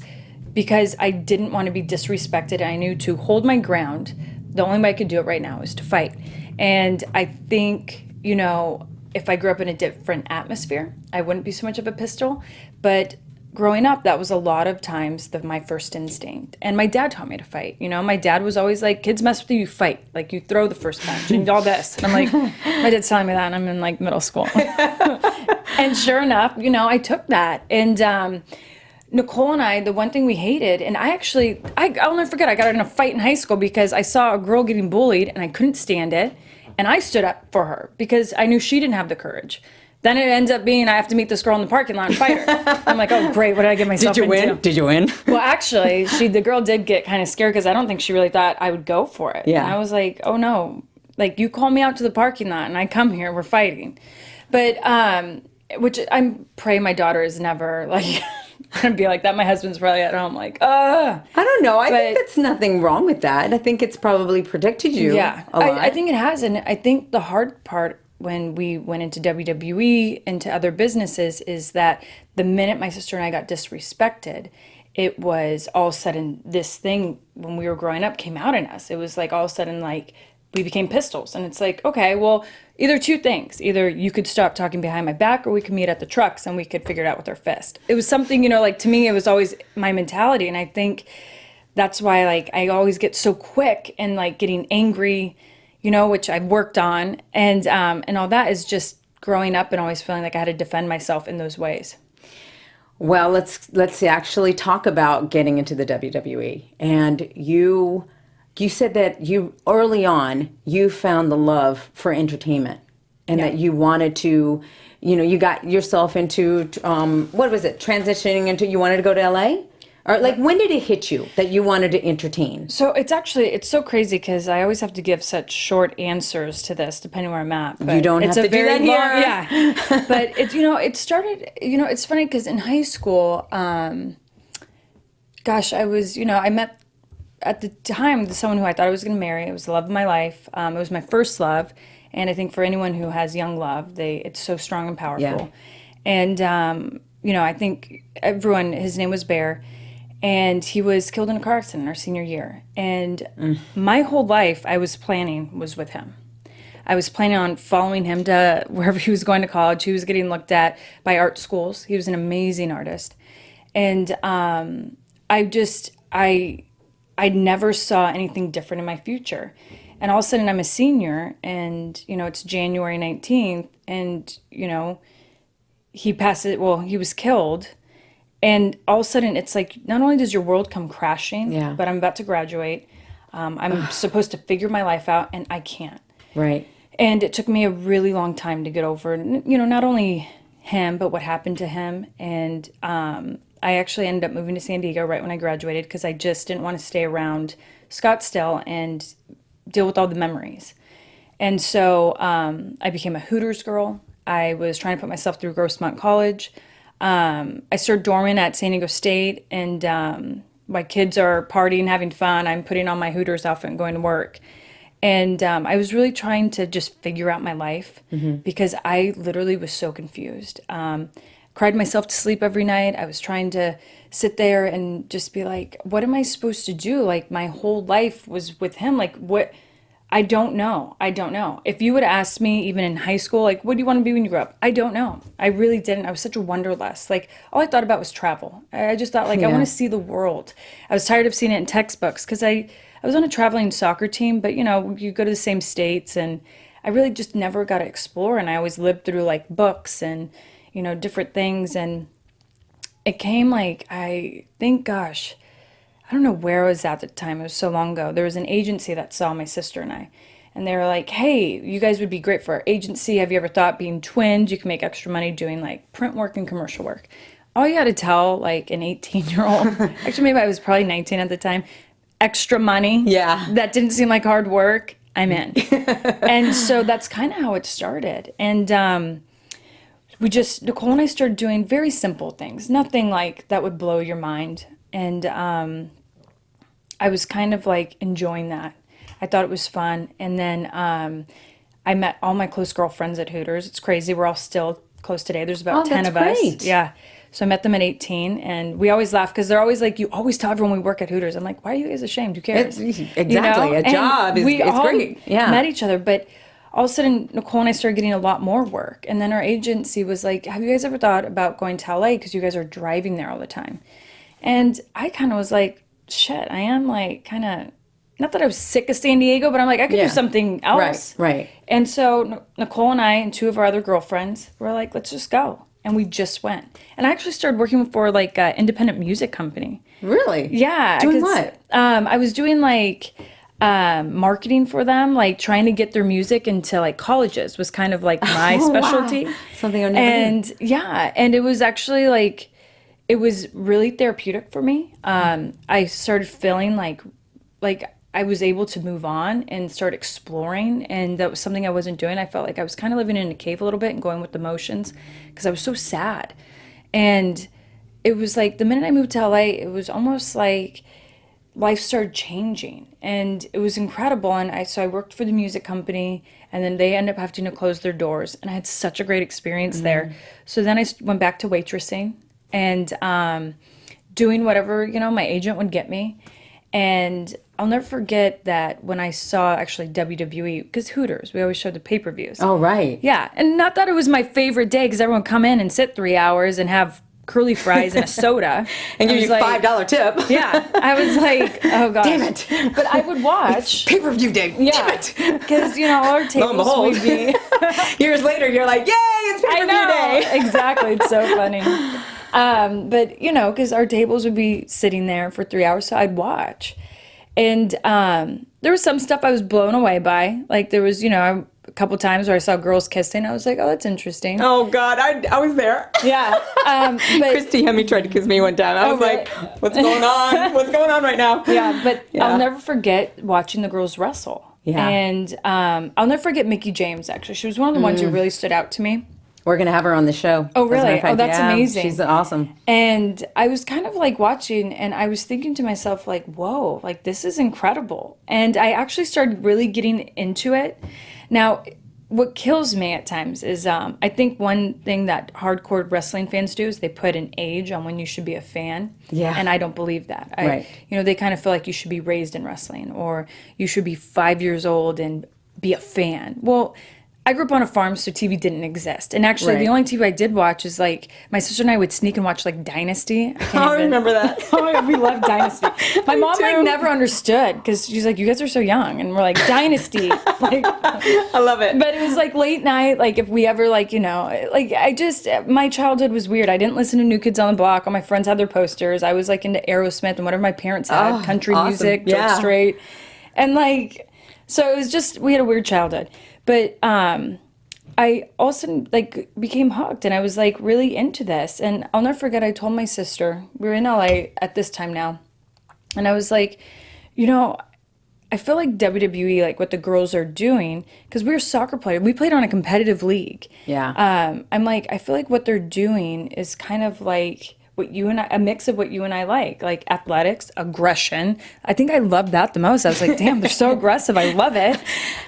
because I didn't want to be disrespected. I knew to hold my ground. The only way I could do it right now is to fight. And I think, if I grew up in a different atmosphere, I wouldn't be so much of a pistol. But growing up, that was a lot of times my first instinct. And my dad taught me to fight. My dad was always like, kids mess with you, fight. Like, you throw the first punch and all this. And I'm like, my dad's telling me that, and I'm in, like, middle school. And sure enough, I took that. And Nicole and I, the one thing we hated, and I'll never forget, I got in a fight in high school because I saw a girl getting bullied, and I couldn't stand it. And I stood up for her because I knew she didn't have the courage. Then it ends up being I have to meet this girl in the parking lot and fight her. I'm like, oh, great, what did I get myself into? Did you win? Well, actually, the girl did get kind of scared because I don't think she really thought I would go for it. Yeah. And I was like, oh, no. Like, you call me out to the parking lot, and I come here, we're fighting. But which I pray my daughter is never like gonna be like that. My husband's probably at home like, I don't know. I think that's nothing wrong with that. I think it's probably protected you. Yeah, a lot. I think it has, and I think the hard part when we went into WWE, into other businesses, is that the minute my sister and I got disrespected, it was all of a sudden this thing when we were growing up came out in us. It was like all of a sudden like we became pistols, and it's like, okay, well, either two things: either you could stop talking behind my back, or we could meet at the trucks and we could figure it out with our fist. It was something, like to me, it was always my mentality, and I think that's why like I always get so quick and like getting angry, which I've worked on, and all that is just growing up and always feeling like I had to defend myself in those ways. Well, let's actually talk about getting into the WWE. And you said that you early on you found the love for entertainment, and that you wanted to, you got yourself into what was it? Transitioning into, you wanted to go to LA? Or like, when did it hit you that you wanted to entertain? So it's so crazy because I always have to give such short answers to this depending where I'm at. But you don't have to do that here. Yeah. But it started, it's funny because in high school, I was, I met at the time someone who I thought I was going to marry. It was the love of my life. It was my first love. And I think for anyone who has young love, it's so strong and powerful. Yeah. And, I think his name was Bear. And he was killed in a car accident our senior year. And my whole life I was with him. I was planning on following him to wherever he was going to college. He was getting looked at by art schools. He was an amazing artist. And I never saw anything different in my future. And all of a sudden I'm a senior and, it's January 19th and, he was killed. And all of a sudden, it's like, not only does your world come crashing, but I'm about to graduate. I'm supposed to figure my life out, and I can't. Right. And it took me a really long time to get over, not only him, but what happened to him. And I actually ended up moving to San Diego right when I graduated because I just didn't want to stay around Scottsdale and deal with all the memories. And so I became a Hooters girl. I was trying to put myself through Grossmont College. I started dormant at San Diego State, and my kids are partying, having fun. I'm putting on my Hooters outfit and going to work. And I was really trying to just figure out my life because I literally was so confused. Cried myself to sleep every night. I was trying to sit there and just be like, what am I supposed to do? Like, my whole life was with him. Like, what? I don't know. If you would ask me, even in high school, like, what do you want to be when you grow up? I don't know. I really didn't. I was such a wanderlust. Like, all I thought about was travel. I just thought, like, I want to see the world. I was tired of seeing it in textbooks because I was on a traveling soccer team, but, you go to the same states, and I really just never got to explore. And I always lived through, like, books and, different things. And it came, like, I think, gosh, I don't know where I was at the time. It was so long ago. There was an agency that saw my sister and I. And they were like, hey, you guys would be great for our agency. Have you ever thought being twins, you can make extra money doing like print work and commercial work? All you had to tell like an 18-year-old, actually maybe I was probably 19 at the time, extra money. Yeah. That didn't seem like hard work. I'm in. And so that's kind of how it started. And Nicole and I started doing very simple things, nothing like that would blow your mind. And I was kind of like enjoying that. I thought it was fun. And then I met all my close girlfriends at Hooters. It's crazy. We're all still close today. There's about 10 of great. us. Yeah. So I met them at 18, and we always laugh because they're always like, you always tell everyone we work at Hooters. I'm like, why are you guys ashamed? Who cares? Exactly. A job is great. Yeah. Met each other, but all of a sudden, Nicole and I started getting a lot more work. And then our agency was like, have you guys ever thought about going to LA? Because you guys are driving there all the time. And I kind of was like, shit, I am like kind of, not that I was sick of San Diego, but I'm like, I could do something else. Right. And so Nicole and I and two of our other girlfriends were like, let's just go. And we just went. And I actually started working for like an independent music company. Really? Yeah. Doing what? I was doing like marketing for them, like trying to get their music into like colleges was kind of like my specialty. Wow. Something I never did. Yeah. And it was actually like, it was really therapeutic for me. I started feeling like I was able to move on and start exploring, and that was something I wasn't doing. I felt like I was kind of living in a cave a little bit and going with the motions because I was so sad. And it was like the minute I moved to LA, it was almost like life started changing, and it was incredible. And I worked for the music company, and then they ended up having to close their doors, and I had such a great experience there. So then I went back to waitressing and doing whatever, you know, my agent would get me. And I'll never forget that when I saw actually WWE, because Hooters, we always showed the pay-per-views. Oh, right. Yeah, and not that it was my favorite day, because everyone would come in and sit 3 hours and have curly fries and a soda. And give you a $5 tip. Yeah, I was like, oh gosh. Damn it. But I would watch. Pay-per-view day. Yeah, Damn it. because, you know, our tables behold. would be... Years later, you're like, yay, it's I pay-per-view know, day. exactly. It's so funny. But, you know, because our tables would be sitting there for 3 hours, so I'd watch. And there was some stuff I was blown away by. Like, there was, you know, a couple times where I saw girls kissing. I was like, oh, that's interesting. Oh, God, I was there. Yeah. But Christy Hemme tried to kiss me one time. I was really? like, what's going on? What's going on right now? yeah, but Yeah. I'll never forget watching the girls wrestle. Yeah. And I'll never forget Mickie James, actually. She was one of the ones who really stood out to me. We're going to have her on the show. Oh, As a matter really? of fact, Oh, that's yeah, amazing. She's awesome. And I was kind of like watching, and I was thinking to myself, like, whoa, like, this is incredible. And I actually started really getting into it. Now, what kills me at times is I think one thing that hardcore wrestling fans do is they put an age on when you should be a fan. Yeah. And I don't believe that. Right. You know, they kind of feel like you should be raised in wrestling, or you should be 5 years old and be a fan. Well, I grew up on a farm, so TV didn't exist. And actually, Right. the only TV I did watch is like my sister and I would sneak and watch like Dynasty. I remember that. Oh my God, we loved Dynasty. My mom too. like never understood because she's like, "You guys are so young," and we're like, "Dynasty." Like, I love it. but it was like late night. Like if we ever like, you know, like my childhood was weird. I didn't listen to New Kids on the Block. All my friends had their posters. I was like into Aerosmith and whatever my parents had, Oh, country awesome. music, George Yeah. Strait, and like, so it was just we had a weird childhood. But I also like became hooked, and I was like really into this. And I'll never forget, I told my sister, we were in LA at this time now, and I was like, you know, I feel like WWE, like what the girls are doing, because we were soccer players, we played on a competitive league. Yeah. I'm like, I feel like what they're doing is kind of like what you and I, a mix of what you and I like athletics, aggression. I think I loved that the most. I was like, damn, they're so aggressive. I love it.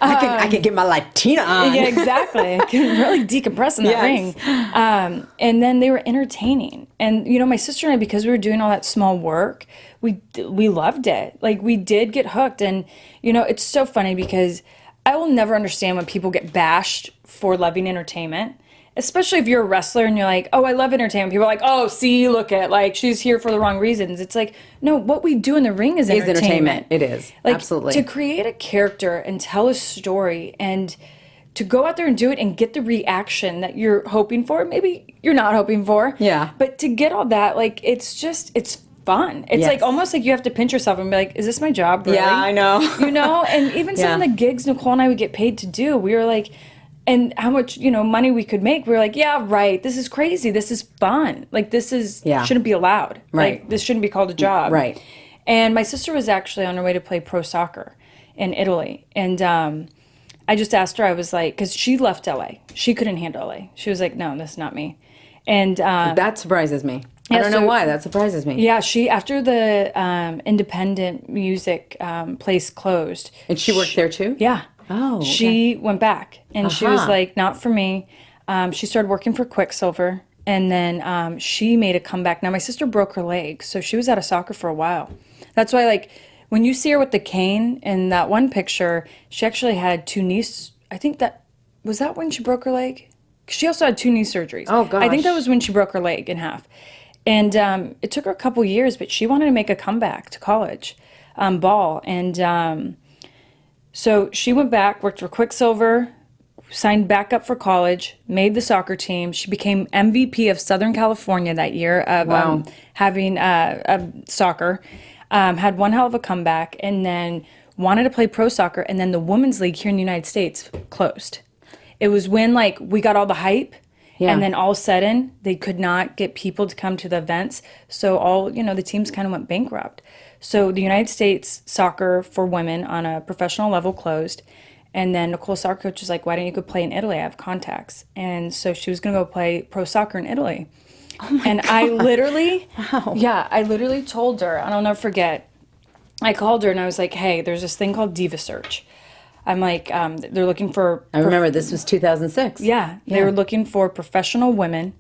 I can get my Latina on. Yeah, exactly. I can really decompress in that Yes. ring. And then they were entertaining. And, you know, my sister and I, because we were doing all that small work, we loved it. Like, we did get hooked. And, you know, it's so funny because I will never understand when people get bashed for loving entertainment. Especially if you're a wrestler and you're like, oh, I love entertainment. People are like, oh, see, look at, like, she's here for the wrong reasons. It's like, no, what we do in the ring is entertainment. It is. Like, Absolutely. to create a character and tell a story and to go out there and do it and get the reaction that you're hoping for, maybe you're not hoping for. Yeah. But to get all that, like, it's fun. It's Yes. like almost like you have to pinch yourself and be like, is this my job, really? Yeah, I know. You know? And even some Yeah. of the gigs Nicole and I would get paid to do, we were like, and how much, you know, money we could make. We were like, yeah, right. This is crazy. This is fun. Like, this is shouldn't be allowed. Right. Like, this shouldn't be called a job. Right. And my sister was actually on her way to play pro soccer in Italy. And I just asked her, I was like, because she left LA. She couldn't handle LA. She was like, no, that's not me. And That surprises me. I Yeah, don't know so- why. That surprises me. yeah, she, after the independent music place closed. And she worked there too? Yeah. Oh, okay. She went back and she was Uh-huh. like, not for me. She started working for Quicksilver, and then she made a comeback. Now, my sister broke her leg, so she was out of soccer for a while. That's why, like, when you see her with the cane in that one picture, she actually had two knees. I think was that when she broke her leg? 'Cause she also had two knee surgeries. Oh, I think that gosh. was when she broke her leg in half. And it took her a couple years, but she wanted to make a comeback to college ball. And so she went back, worked for Quicksilver, signed back up for college, made the soccer team. She became MVP of Southern California that year of having soccer. Had one hell of a comeback, and then wanted to play pro soccer. And then the women's league here in the United States closed. It was when, like, we got all the hype. And then all of a sudden, they could not get people to come to the events. So the teams kind of went bankrupt. So the United States soccer for women on a professional level closed. And then Nicole's soccer coach was like, why don't you go play in Italy? I have contacts. And so she was going to go play pro soccer in Italy. And I literally, I literally told her, and I'll never forget, I called her and I was like, hey, there's this thing called Diva Search. I'm like, they're looking for... I remember this was 2006. Yeah, they were looking for professional women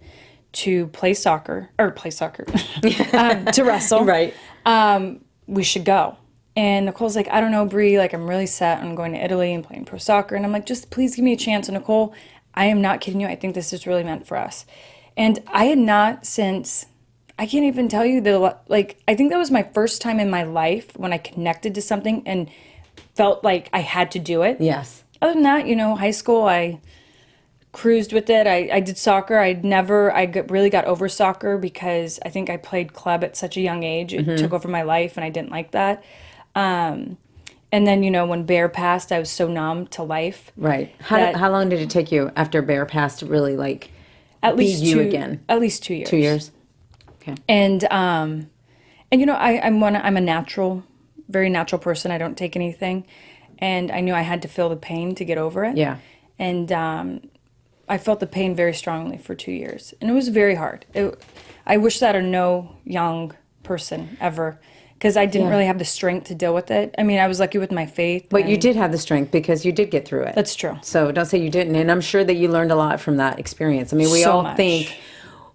to play soccer, to wrestle. Right. We should go. And Nicole's like, I don't know, Brie, like, I'm really set on going to Italy and playing pro soccer. And I'm like, just please give me a chance. And Nicole, I am not kidding you. I think this is really meant for us. And I had not since... I can't even tell you I think that was my first time in my life when I connected to something and felt like I had to do it. Yes. Other than that, high school, I cruised with it. I did soccer. Really got over soccer because I think I played club at such a young age. It took over my life and I didn't like that. And then, when Bear passed, I was so numb to life. Right. How long did it take you after Bear passed to really at be least you again? At least 2 years. 2 years. Okay. And I'm a natural, very natural person. I don't take anything, and I knew I had to feel the pain to get over it. Yeah. And I felt the pain very strongly for 2 years, and it was very hard. I wish that on no young person ever, because I didn't really have the strength to deal with it. I mean, I was lucky with my faith. But you did have the strength because you did get through it. That's true. So don't say you didn't. And I'm sure that you learned a lot from that experience. I mean, we So all much. think,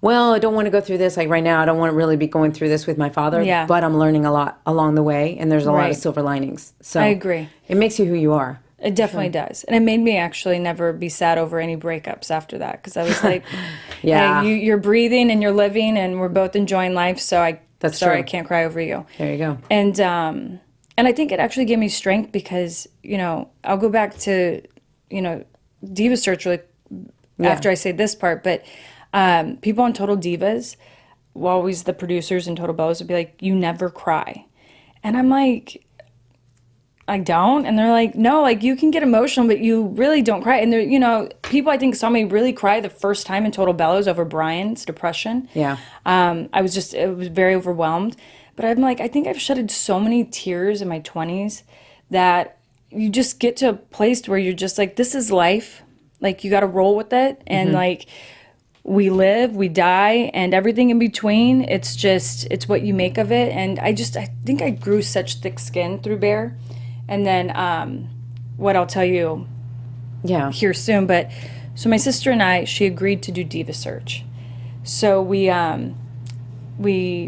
well, I don't want to go through this. Like right now, I don't want to really be going through this with my father. Yeah. But I'm learning a lot along the way, and there's a lot of Right. silver linings. So I agree. It makes you who you are. It definitely does. And it made me actually never be sad over any breakups after that, because I was like, Yeah. hey, you're breathing and you're living and we're both enjoying life, so That's sorry, true. I can't cry over you. There you go. And I think it actually gave me strength because, I'll go back to, Diva Search really after I say this part, but people on Total Divas, always the producers in Total Bellas would be like, you never cry. And I'm like, I don't. And they're like, no, like you can get emotional, but you really don't cry. And they're, people I think saw me really cry the first time in Total Bellas over Brian's depression. Yeah. I was very overwhelmed. But I'm like, I think I've shedded so many tears in my 20s that you just get to a place where you're just like, this is life. Like you got to roll with it. And like, we live, we die, and everything in between. It's what you make of it. And I think I grew such thick skin through Bear. And then what I'll tell you here soon. But so my sister and she agreed to do Diva Search. So we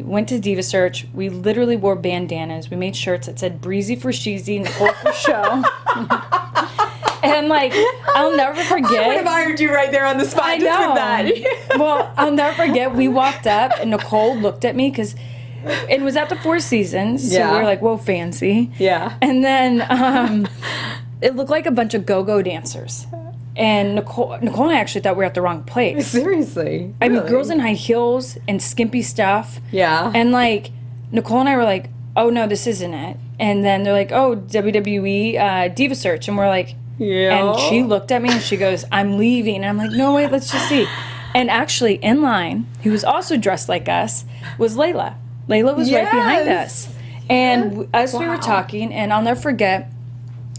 went to Diva Search. We literally wore bandanas. We made shirts that said Breezy for Sheezy, Nicole for Show. And like, I'll never forget. I would have hired you right there on the spot. I just know. with that. Well, I'll never forget. We walked up and Nicole looked at me because it was at the Four Seasons. So we were like, whoa, fancy. Yeah. And then it looked like a bunch of go-go dancers. And Nicole and I actually thought we were at the wrong place. Seriously. I mean, girls in high heels and skimpy stuff. Yeah. And like, Nicole and I were like, oh no, this isn't it. And then they're like, oh, WWE Diva Search. And we're like, yeah. And she looked at me and she goes, I'm leaving. And I'm like, no, wait, let's just see. And actually, in line, who was also dressed like us, was Layla. Layla was right behind us. And as we were talking, and I'll never forget,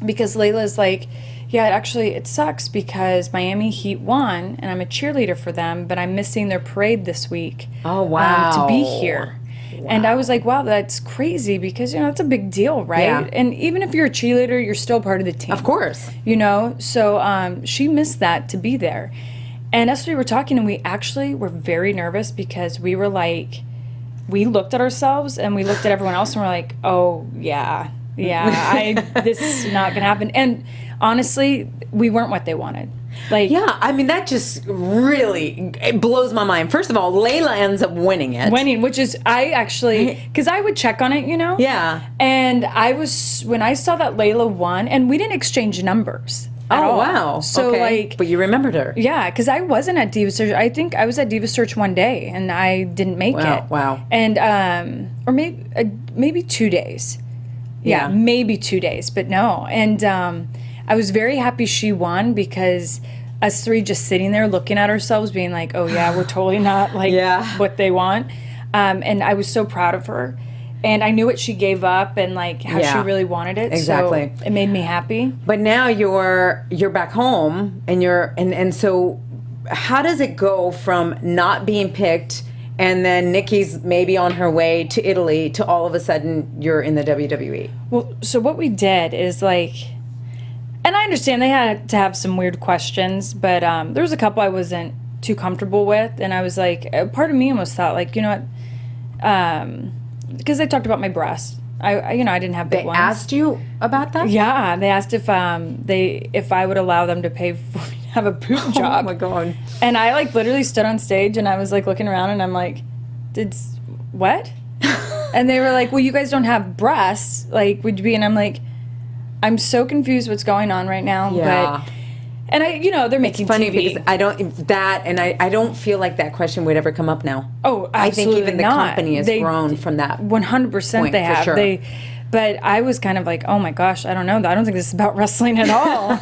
because Layla's like, yeah, it sucks because Miami Heat won, and I'm a cheerleader for them, but I'm missing their parade this week. Oh, wow. To be here. Wow. And I was like, wow, that's crazy because, it's a big deal, right? Yeah. And even if you're a cheerleader, you're still part of the team. Of course. So she missed that to be there. And as we were talking, and we actually were very nervous because we were like, we looked at ourselves and we looked at everyone else and we're like, oh, yeah, this is not going to happen. And honestly, we weren't what they wanted. Like, yeah, I mean, that just really it blows my mind. First of all, Layla ends up winning it. Which is, because I would check on it, Yeah. And when I saw that Layla won, and we didn't exchange numbers. Oh, wow. So, okay. But you remembered her. Yeah, because I wasn't at Diva Search. I think I was at Diva Search one day, and I didn't make it. Wow. And, or maybe 2 days. Yeah, maybe 2 days, but no. And I was very happy she won because us three just sitting there looking at ourselves, being like, oh yeah, we're totally not like what they want. And I was so proud of her. And I knew what she gave up and like how she really wanted it. Exactly. So it made me happy. But now you're back home and and so how does it go from not being picked and then Nikki's maybe on her way to Italy to all of a sudden you're in the WWE? Well, so what we did is like, and I understand they had to have some weird questions, but there was a couple I wasn't too comfortable with, and I was like, part of me almost thought like, you know what, because they talked about my breasts. I didn't have big ones. They asked you about that? Yeah, they asked if I would allow them to pay for me to have a boob job. Oh my god! And I like literally stood on stage and I was like looking around and I'm like, what? And they were like, well, you guys don't have breasts. Like, would you be? And I'm like, I'm so confused what's going on right now. Yeah. But, and they're making It's funny TV. because I don't feel like that question would ever come up now. Oh, absolutely I think even the not. company has grown from that. 100% point, they for have. sure. But I was kind of like, oh my gosh, I don't know. I don't think this is about wrestling at all.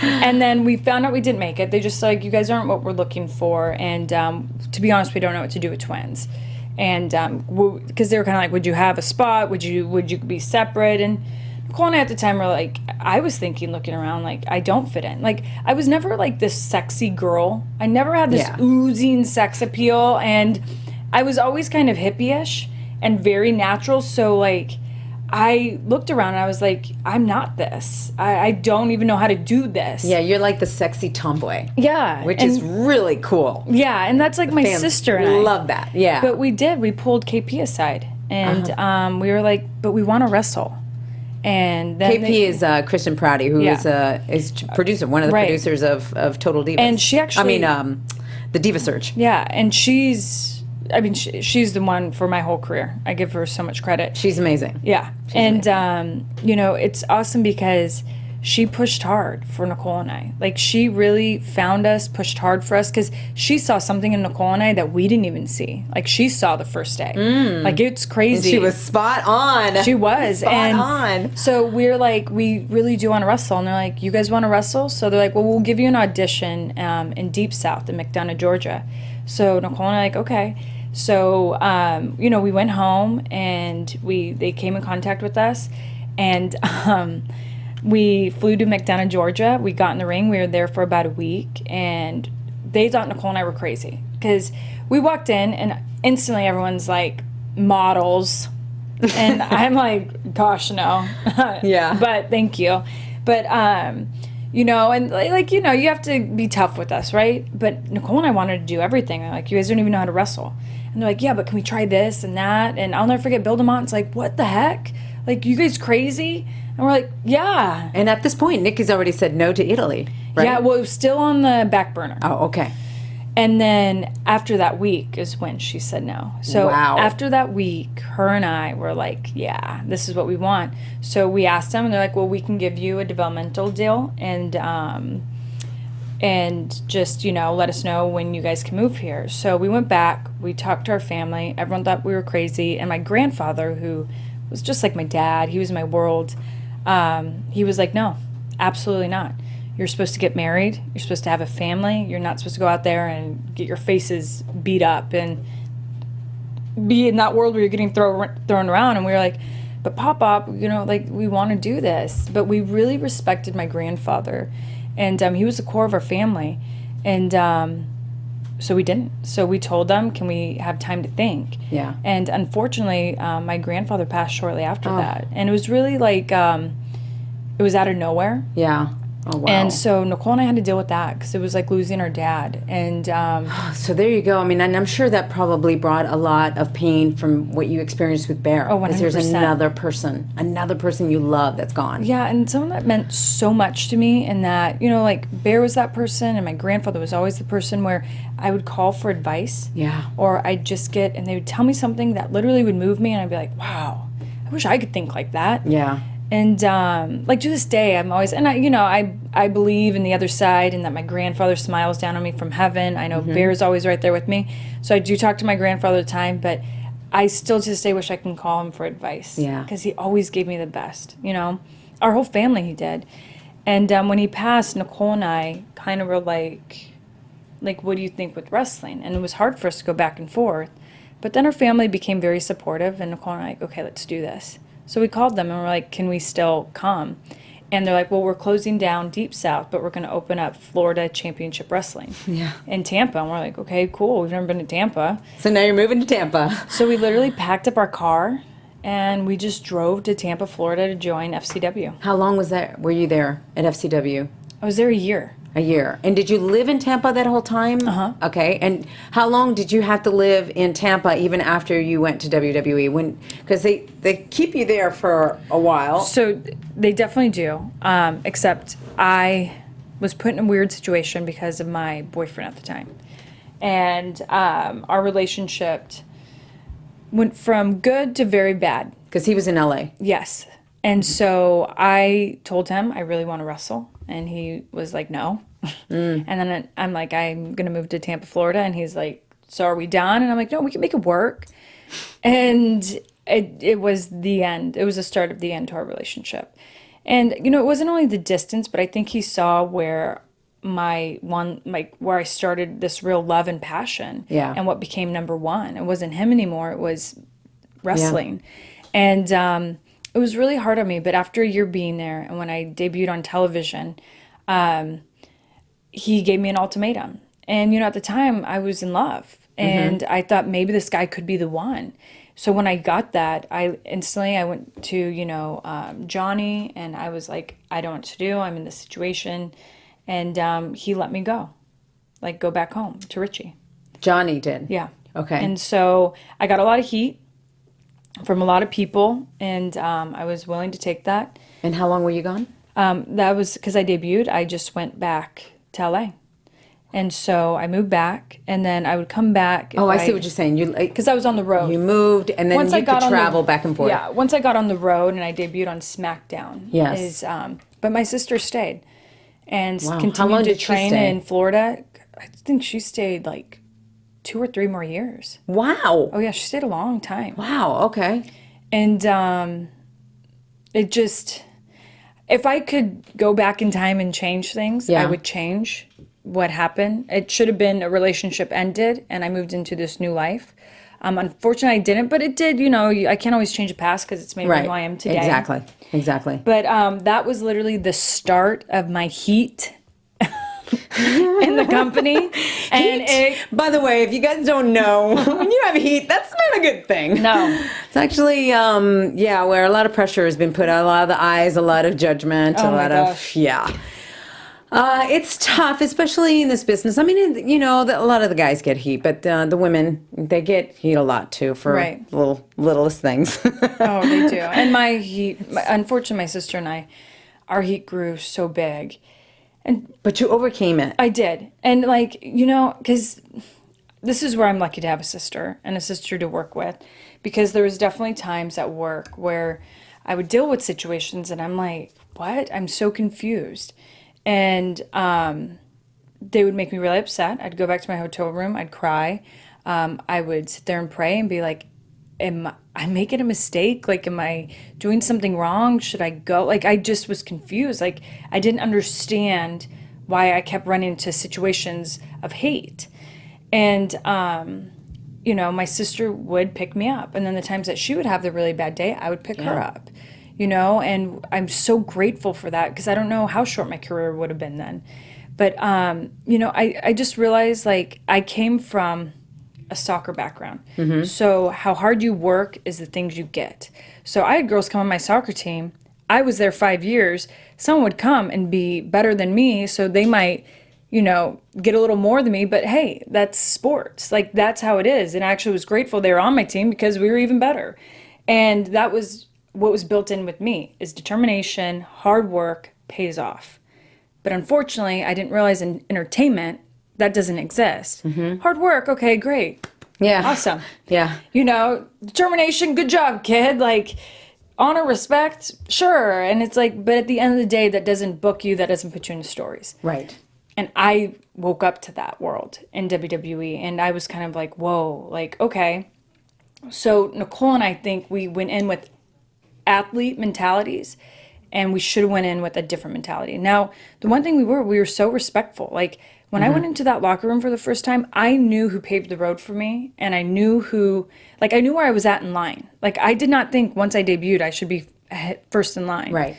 And then we found out we didn't make it. They just like, you guys aren't what we're looking for. And to be honest, we don't know what to do with twins. And because they were kind of like, would you have a spot? Would you be separate? And Nicole and I at the time were like, I was thinking, looking around, like, I don't fit in. Like, I was never like this sexy girl. I never had this oozing sex appeal. And I was always kind of hippie-ish and very natural. So, like, I looked around and I was like, I'm not this. I don't even know how to do this. Yeah, you're like the sexy tomboy. Yeah. Which is really cool. Yeah, and that's like my Fans sister and I. love that, yeah. But we pulled KP aside. And we were like, but we want to wrestle. And then KP is Kristen Prouty, who is producer, one of the producers of Total Divas. And she actually... the Diva Search. Yeah, and she's the one for my whole career. I give her so much credit. She's amazing. Yeah. She's amazing. It's awesome because she pushed hard for Nicole and I. Like, she really found us, pushed hard for us, because she saw something in Nicole and I that we didn't even see. Like, she saw the first day. Like, it's crazy. And she was spot on. She was. Spot on. So we're like, we really do want to wrestle. And they're like, you guys want to wrestle? So they're like, well, we'll give you an audition in Deep South in McDonough, Georgia. So Nicole and I are like, okay. So, we went home and they came in contact with us. And we flew to McDonough, Georgia. We got in the ring. We were there for about a week. And they thought Nicole and I were crazy. Because we walked in and instantly everyone's like, models. And I'm like, gosh, no. Yeah. But thank you. But, and you have to be tough with us, right? But Nicole and I wanted to do everything. I'm like, you guys don't even know how to wrestle. And they're like, yeah, but can we try this and that? And I'll never forget Bill DeMont's like, what the heck? Like, you guys crazy? And we're like, yeah. And at this point, Nick has already said no to Italy, right? Yeah, well, it was still on the back burner. Oh, okay. And then after that week is when she said no. So after that week, her and I were like, yeah, this is what we want. So we asked them, and they're like, well, we can give you a developmental deal and just, let us know when you guys can move here. So we went back. We talked to our family. Everyone thought we were crazy. And my grandfather, who was just like my dad, he was my world, he was like, no, absolutely not. You're supposed to get married. You're supposed to have a family. You're not supposed to go out there and get your faces beat up and be in that world where you're getting thrown around. And we were like, but Pop, we want to do this. But we really respected my grandfather. And he was the core of our family. And so we didn't. So we told them, can we have time to think? Yeah. And unfortunately, my grandfather passed shortly after that. And it was really like, it was out of nowhere. Yeah. Oh, wow. And so Nicole and I had to deal with that because it was like losing our dad. And so there you go. I mean, and I'm sure that probably brought a lot of pain from what you experienced with Bear. Oh, 100%. Because there's another person you love that's gone. Yeah, and someone that meant so much to me, and that, Bear was that person, and my grandfather was always the person where I would call for advice. Yeah. Or I'd just get, and they would tell me something that literally would move me, and I'd be like, wow, I wish I could think like that. Yeah. And to this day, I'm always, and I believe in the other side, and that my grandfather smiles down on me from heaven. I know Bear's always right there with me, so I do talk to my grandfather all the time. But I still to this day wish I can call him for advice. Yeah, because he always gave me the best. Our whole family he did, And when he passed, Nicole and I kind of were like, what do you think with wrestling? And it was hard for us to go back and forth. But then our family became very supportive, and Nicole and I, like, okay, let's do this. So we called them and we're like, can we still come? And they're like, well, we're closing down Deep South, but we're going to open up Florida Championship Wrestling in Tampa. And we're like, okay, cool. We've never been to Tampa. So now you're moving to Tampa. So we literally packed up our car and we just drove to Tampa, Florida to join FCW. How long was that? Were you there at FCW? I was there a year. A year. And did you live in Tampa that whole time? Uh-huh. Okay. And how long did you have to live in Tampa even after you went to WWE? Because they keep you there for a while. So they definitely do, except I was put in a weird situation because of my boyfriend at the time. And our relationship went from good to very bad. Because he was in LA. Yes. And so I told him I really want to wrestle. And he was like, no. And then I'm like, I'm going to move to Tampa, Florida. And he's like, so are we done? And I'm like, no, we can make it work. And it was the end. It was the start of the end to our relationship. And, you know, it wasn't only the distance, but I think he saw where where I started this real love and passion. Yeah. And what became number one. It wasn't him anymore. It was wrestling. Yeah. And it was really hard on me, but after a year being there, and when I debuted on television, he gave me an ultimatum. And, you know, at the time, I was in love. And I thought maybe this guy could be the one. So when I got that, I went to, you know, Johnny, and I was like, I don't know what to do. I'm in this situation. And he let me go back home to Richie. Johnny did? Yeah. Okay. And so I got a lot of heat from a lot of people, and I was willing to take that. And how long were you gone? That was because I debuted. I just went back to LA. And so I moved back, and then I would come back. Oh, I see what you're saying. Because I was on the road. You moved, and then you could travel back and forth. Yeah, once I got on the road and I debuted on SmackDown. Yes. But my sister stayed and Wow. How long continued to did she train stay? in Florida. I think she stayed like 2 or 3 more years. Wow. Oh, yeah, she stayed a long time. Wow, okay. And it just, if I could go back in time and change things, I would change what happened. It should have been a relationship ended, and I moved into this new life. Unfortunately, I didn't, but it did. You know, I can't always change the past because it's made me who I am today. Exactly. But that was literally the start of my heat in the company. And by the way, if you guys don't know, when you have heat, that's not a good thing. No. It's actually, where a lot of pressure has been put on, a lot of the eyes, a lot of judgment, it's tough, especially in this business. I mean, you know, a lot of the guys get heat, but the women, they get heat a lot too for littlest things. Oh, they do. And my heat, unfortunately, my sister and I, our heat grew so big. But you overcame it. I did. And like, you know, because this is where I'm lucky to have a sister and a sister to work with, because there was definitely times at work where I would deal with situations and I'm like, what? I'm so confused. And they would make me really upset. I'd go back to my hotel room. I'd cry. I would sit there and pray and be like, am I making a mistake? Like, am I doing something wrong? Should I go? Like, I just was confused. Like, I didn't understand why I kept running into situations of hate. And, you know, my sister would pick me up. And then the times that she would have the really bad day, I would pick her up. You know, and I'm so grateful for that, because I don't know how short my career would have been then. But, you know, I just realized, like, I came from a soccer background. Mm-hmm. So how hard you work is the things you get. So I had girls come on my soccer team. I was there 5 years. Someone would come and be better than me, so they might, you know, get a little more than me. But, hey, that's sports. Like, that's how it is. And I actually was grateful they were on my team because we were even better. And that was what was built in with me, is determination, hard work pays off. But unfortunately, I didn't realize in entertainment that doesn't exist. Mm-hmm. Hard work, okay, great. Yeah. Awesome. Yeah. You know, determination, good job, kid. Like, honor, respect, sure. And it's like, but at the end of the day, that doesn't book you, that doesn't put you in the stories. Right. And I woke up to that world in WWE, and I was kind of like, whoa, like, okay. So Nicole and I think we went in with athlete mentalities, and we should have went in with a different mentality. Now, the one thing we were so respectful. Like when I went into that locker room for the first time, I knew who paved the road for me, and I knew I knew where I was at in line. Like I did not think once I debuted I should be first in line. Right.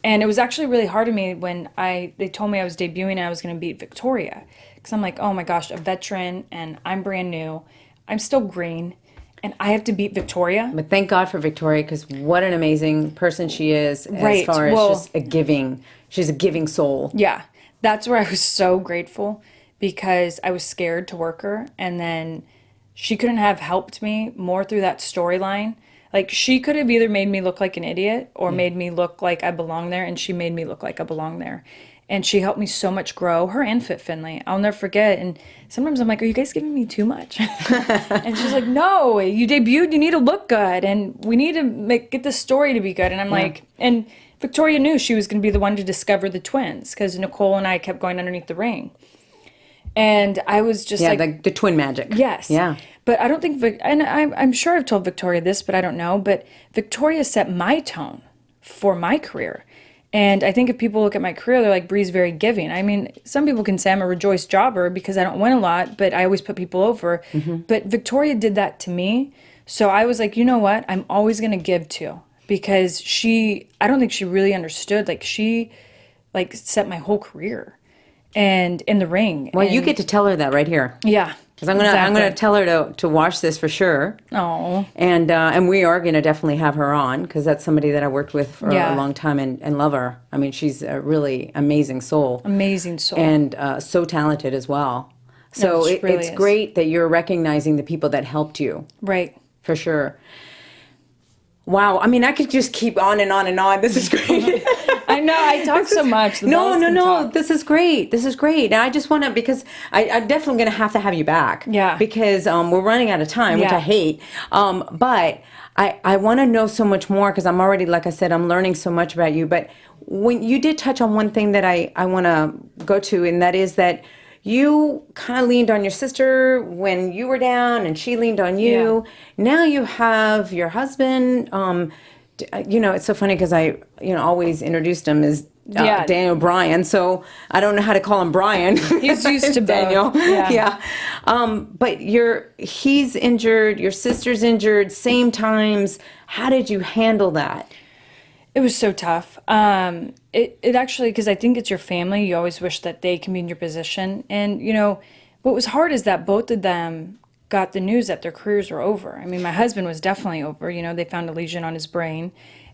And it was actually really hard to me when they told me I was debuting and I was going to beat Victoria, because I'm like, oh my gosh, a veteran and I'm brand new. I'm still green, and I have to beat Victoria. But thank God for Victoria, because what an amazing person she is, Right. as far as Well, just she's a giving soul. Yeah, that's where I was so grateful, because I was scared to work her, and then she couldn't have helped me more through that storyline. Like she could have either made me look like an idiot or made me look like I belong there, and she made me look like I belong there. And she helped me so much grow, her and Fit Finley. I'll never forget. And sometimes I'm like, are you guys giving me too much? And she's like, no, you debuted, you need to look good. And we need to get the story to be good. And I'm like, and Victoria knew she was going to be the one to discover the twins, because Nicole and I kept going underneath the ring. And I was just like the twin magic. Yes. Yeah. But I don't think, and I'm sure I've told Victoria this, but I don't know. But Victoria set my tone for my career. And I think if people look at my career, they're like, Brie's very giving. I mean, some people can say I'm a rejoice jobber because I don't win a lot, but I always put people over. But Victoria did that to me. So I was like, you know what? I'm always going to give to, because I don't think she really understood. Like she set my whole career and in the ring. Well, you get to tell her that right here. Yeah. Because I'm gonna tell her to watch this for sure. Oh. And we are gonna definitely have her on, because that's somebody that I worked with for Yeah. a long time and love her. I mean, she's a really amazing soul. Amazing soul. And so talented as well. So No, she really it's is. great that you're recognizing the people that helped you, Right. for sure. Wow, I mean, I could just keep on and on and on. This is great. I know, I talk so much. The No, bells no, can no. talk. This is great. This is great. And I just want to, because I'm definitely going to have you back. Yeah. Because we're running out of time, which Yeah. I hate. But I want to know so much more, because I'm already, like I said, I'm learning so much about you. But when you did touch on one thing that I want to go to, and that is that you kind of leaned on your sister when you were down, and she leaned on you. Now you have your husband. It's so funny because I, always introduced him as Daniel Bryan. So I don't know how to call him Brian. He's used to both. Daniel. Yeah. But he's injured. Your sister's injured. Same times. How did you handle that? It was so tough. It actually, because I think it's your family, you always wish that they can be in your position. And, what was hard is that both of them got the news that their careers were over. I mean, my husband was definitely over. They found a lesion on his brain.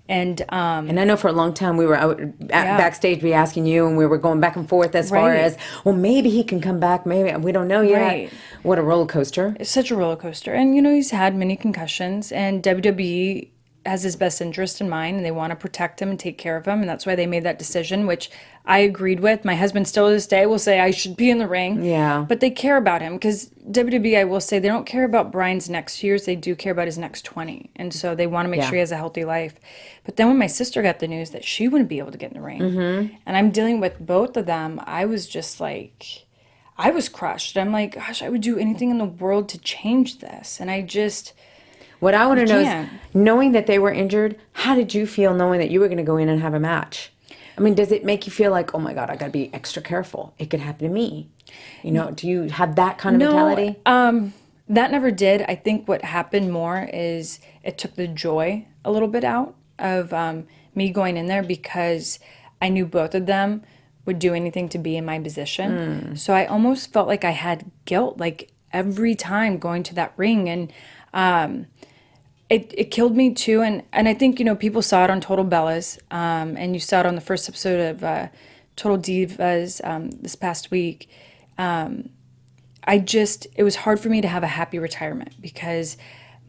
And I know for a long time we were out backstage, we asking you, and we were going back and forth as far as, well, maybe he can come back, maybe we don't know yet. Right. What a roller coaster! It's such a roller coaster. And he's had many concussions, and WWE has his best interest in mind, and they want to protect him and take care of him, and that's why they made that decision, which I agreed with. My husband still to this day will say I should be in the ring. Yeah. But they care about him, because WWE, I will say, they don't care about Bryan's next years, they do care about his next 20. And so they want to make sure he has a healthy life. But then when my sister got the news that she wouldn't be able to get in the ring, and I'm dealing with both of them, I was just like, I was crushed. I'm like, gosh, I would do anything in the world to change this. And I just... What I want to know can't. is, knowing that they were injured, how did you feel knowing that you were going to go in and have a match? I mean, does it make you feel like, oh my God, I got to be extra careful? It could happen to me. Do you have that kind of mentality? That never did. I think what happened more is it took the joy a little bit out of me going in there, because I knew both of them would do anything to be in my position. So I almost felt like I had guilt, like every time going to that ring. And it killed me too. And I think, people saw it on Total Bellas, and you saw it on the first episode of Total Divas this past week. It was hard for me to have a happy retirement, because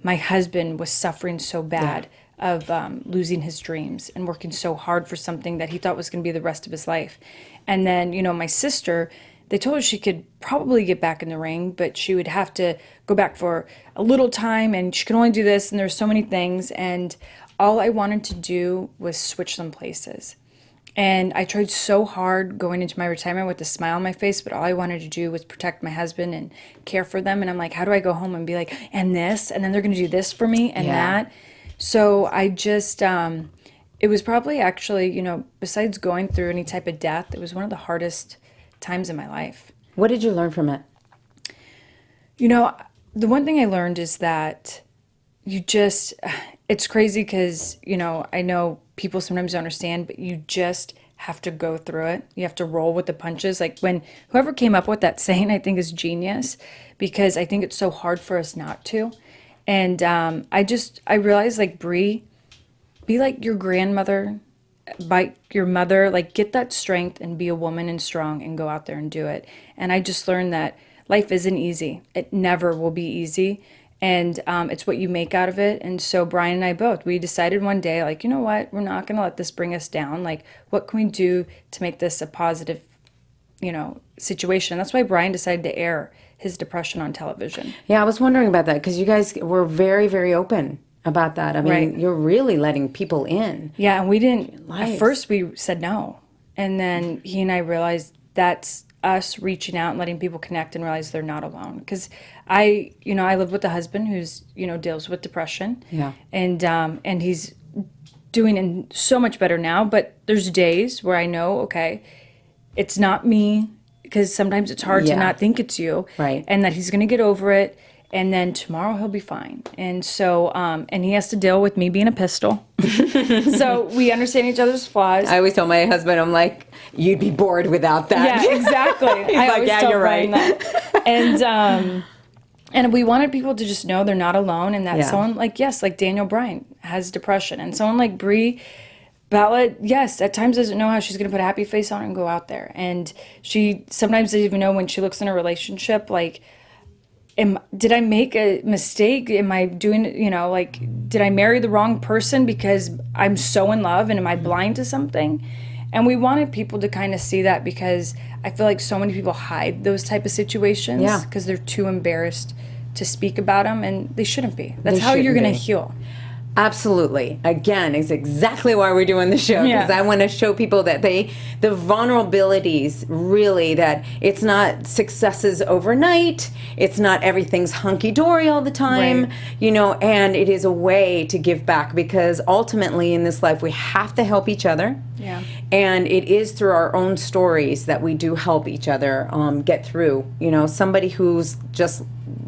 my husband was suffering so bad of losing his dreams and working so hard for something that he thought was going to be the rest of his life. And then, my sister, they told her she could probably get back in the ring, but she would have to go back for a little time, and she could only do this, and there's so many things. And all I wanted to do was switch them places. And I tried so hard going into my retirement with a smile on my face, but all I wanted to do was protect my husband and care for them. And I'm like, how do I go home and be like, and this, and then they're going to do this for me and that. So I just, it was probably actually, besides going through any type of death, it was one of the hardest times in my life. What did you learn from it? The one thing I learned is that it's crazy because, I know people sometimes don't understand, but you just have to go through it. You have to roll with the punches. Like when whoever came up with that saying, I think is genius, because I think it's so hard for us not to. And I realized, like, Brie, be like your grandmother, by your mother, like get that strength and be a woman and strong and go out there and do it. And I just learned that life isn't easy. It never will be easy. And it's what you make out of it. And so Brian and I both, we decided one day, like, you know what, we're not going to let this bring us down. Like, what can we do to make this a positive, situation? That's why Brian decided to air his depression on television. Yeah, I was wondering about that because you guys were very, very open about that. I mean, Right. You're really letting people in. Yeah, and we didn't, Lives. at first we said no. And then he and I realized that's us reaching out and letting people connect and realize they're not alone. Because I live with a husband who's, deals with depression. Yeah. And he's doing so much better now. But there's days where I know, okay, it's not me, because sometimes it's hard to Yeah. not think it's you. Right. And that he's going to get over it. And then tomorrow he'll be fine. And so, and he has to deal with me being a pistol. So we understand each other's flaws. I always tell my husband, I'm like, you'd be bored without that. Yeah, exactly. He's I like, always yeah, tell you're Brian right. that. And we wanted people to just know they're not alone, and that Yeah. someone like Daniel Bryan has depression, and someone like Brie Bella, yes, at times doesn't know how she's going to put a happy face on and go out there. And she sometimes doesn't even know when she looks in a relationship, like, did I make a mistake? Am I doing, did I marry the wrong person because I'm so in love, and am I blind to something? And we wanted people to kind of see that, because I feel like so many people hide those type of situations Yeah. because they're too embarrassed to speak about them, and they shouldn't be. That's They how you're shouldn't going be. to heal. Absolutely. Again, it's exactly why we're doing the show, because Yeah. I want to show people that the vulnerabilities, really, that it's not successes overnight, it's not everything's hunky-dory all the time, Right. And it is a way to give back, because ultimately in this life we have to help each other. Yeah. And it is through our own stories that we do help each other get through. Somebody who's just,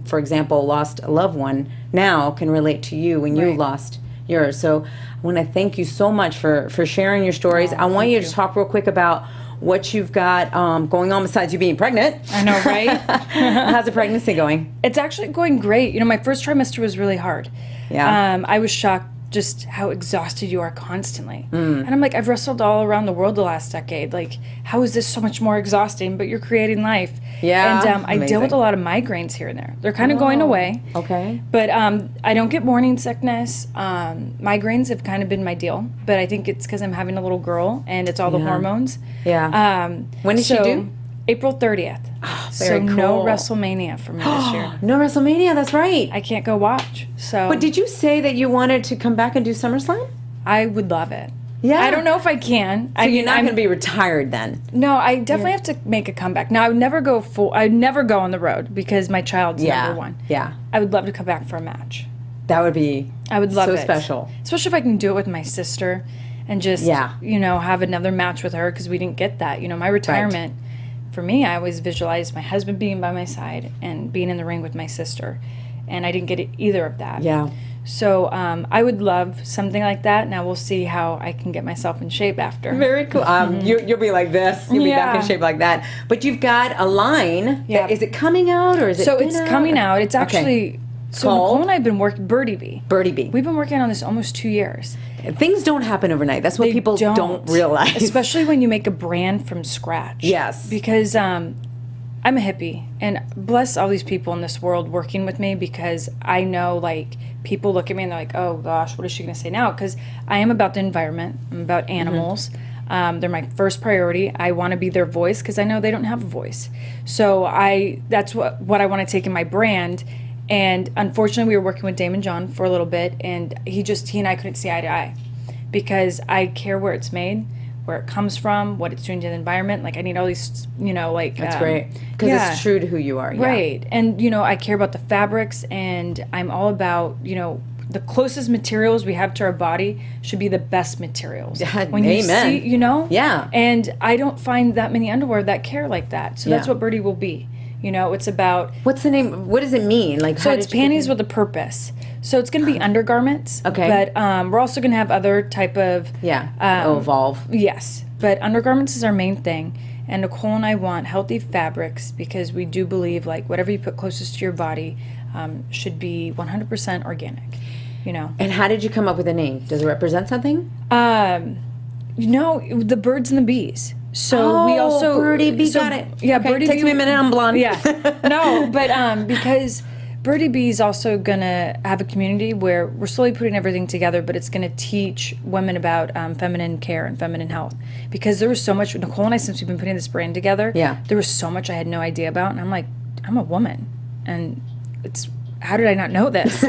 for example, lost a loved one now can relate to you when you Right. lost yours. So I want to thank you so much for sharing your stories. I want thank you you. to talk real quick about what you've got going on besides you being pregnant. I know, right? How's the pregnancy going? It's actually going great. My first trimester was really hard. Yeah. I was shocked just how exhausted you are constantly. And I'm like, I've wrestled all around the world the last decade. Like, how is this so much more exhausting? But you're creating life. Yeah, And I deal with amazing. a lot of migraines here and there. They're kind of going away. Okay. But I don't get morning sickness. Migraines have kind of been my deal. But I think it's because I'm having a little girl, and it's all the hormones. Yeah. When is she due? April 30th. So very no cool. WrestleMania for me this year. No WrestleMania, that's right. I can't go watch. So But did you say that you wanted to come back and do SummerSlam? I would love it. Yeah. I don't know if I can. So you're not going to be retired then? No, I definitely have to make a comeback. Now, I would never go on the road because my child's number one. Yeah. I would love to come back for a match. That would be I would love so it. special. Especially if I can do it with my sister and just, Yeah. have another match with her, because we didn't get that. My retirement, for me, I always visualized my husband being by my side and being in the ring with my sister. And I didn't get either of that. Yeah. So I would love something like that. Now we'll see how I can get myself in shape after. Very cool. You'll be like this. You'll be back in Yeah. shape like that. But you've got a line. Yeah. Is it coming out, or is it? So been it's coming out. It's Okay. actually, so Called? Nicole and I have been working, Birdie Bee. Birdie Bee. We've been working on this almost 2 years. Things don't happen overnight. That's what They people don't realize. Especially when you make a brand from scratch. Yes. Because I'm a hippie, and bless all these people in this world working with me, because I know, like, people look at me and they're like, oh gosh, what is she going to say now? Because I am about the environment. I'm about animals. They're my first priority. I want to be their voice, because I know they don't have a voice. So that's what I want to take in my brand. And unfortunately, we were working with Damon John for a little bit, and he and I couldn't see eye to eye, because I care where it's made, where it comes from, what it's doing to the environment. Like, I need all these, That's great, because it's true to who you are. Yeah. Right. And, I care about the fabrics, and I'm all about, the closest materials we have to our body should be the best materials. Yeah, when you amen. see, you know? Yeah. And I don't find that many underwear that care like that. So that's Yeah. what Birdie will be. You know, it's about... What's the name? What does it mean? Like, So how it's did you- panties with a purpose. So it's going to be undergarments. Okay. But we're also going to have other type of... Yeah. Evolve. Yes. But undergarments is our main thing. And Nicole and I want healthy fabrics because we do believe, like, whatever you put closest to your body should be 100% organic, you know. And how did you come up with a name? Does it represent something? You know, the birds and the bees. So we also... Birdie Bee, so- got it. Yeah, Okay, Birdie takes Bee... me a minute, I'm blonde. Yeah. No, but because Birdie Bee is also going to have a community where we're slowly putting everything together, but it's going to teach women about feminine care and feminine health. Because there was so much... Nicole and I, since we've been putting this brand together, there was so much I had no idea about. And I'm like, I'm a woman. And it's... How did I not know this?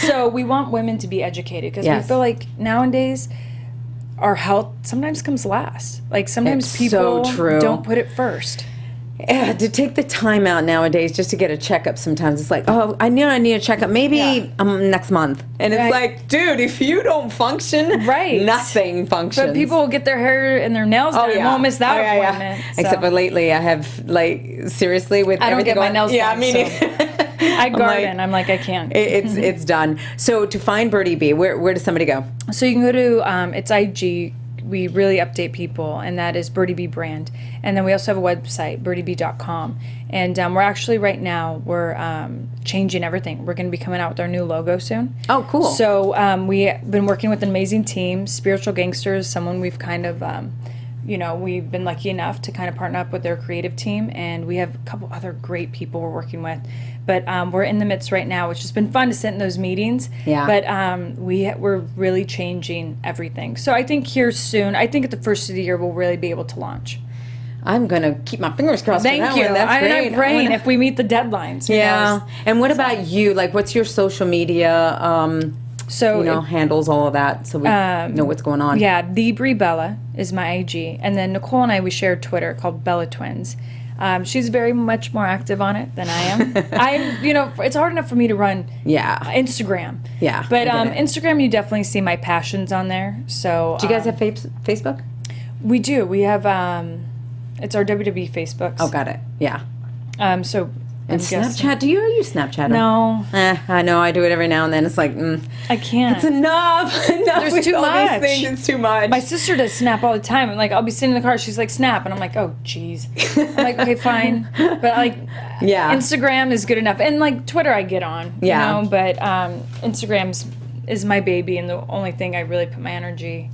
So we want women to be educated because we feel like nowadays our health sometimes comes last. Like sometimes It's people so true. don't put it first. Yeah, to take the time out nowadays just to get a checkup sometimes it's like, oh, I need a checkup maybe next month. And it's Right. like, dude, if you don't function, Right. nothing functions. But people will get their hair and their nails done and won't miss that appointment. So. Except for lately, I have, like, seriously, with I don't everything get my going- nails yeah, done, me so- neither. I garden. I'm like, I can't. It's done. So to find Birdie Bee, where does somebody go? So you can go to it's IG. We really update people, and that is Birdie Bee brand. And then we also have a website, birdiebee.com. And we're actually right now we're changing everything. We're going to be coming out with our new logo soon. Oh, cool. So we've been working with an amazing team, Spiritual Gangsters, someone we've kind of. We've been lucky enough to kind of partner up with their creative team, and we have a couple other great people we're working with. But we're in the midst right now, which has been fun to sit in those meetings. Yeah. But we're really changing everything. So I think here soon, I think at the first of the year, we'll really be able to launch. I'm going to keep my fingers crossed for Thank that you. one. That's great. I'm praying if we meet the deadlines. who Yeah. knows? And what about you? Like, what's your social media, So handles, all of that, so we know what's going on? Yeah, the Brie Bella is my IG, and then Nicole and I, we share Twitter called Bella Twins. She's very much more active on it than I am. It's hard enough for me to run Instagram. Yeah, But I get it. Instagram, you definitely see my passions on there. So Do you guys have Facebook? We do. We have it's our WWE Facebooks. Oh, got it. Yeah. So And I'm guessing- Snapchat? Do you use Snapchat? No, I know. I do it every now and then. It's like, I can't. it's enough. Enough There's with too all much. these things. It's too much. My sister does Snap all the time. Like, I'll be sitting in the car, she's like, Snap. And I'm like, oh, jeez. I'm like, okay, fine. But, like, Yeah. Instagram is good enough. And, like, Twitter I get on, Yeah. you know? But Instagram is my baby and the only thing I really put my energy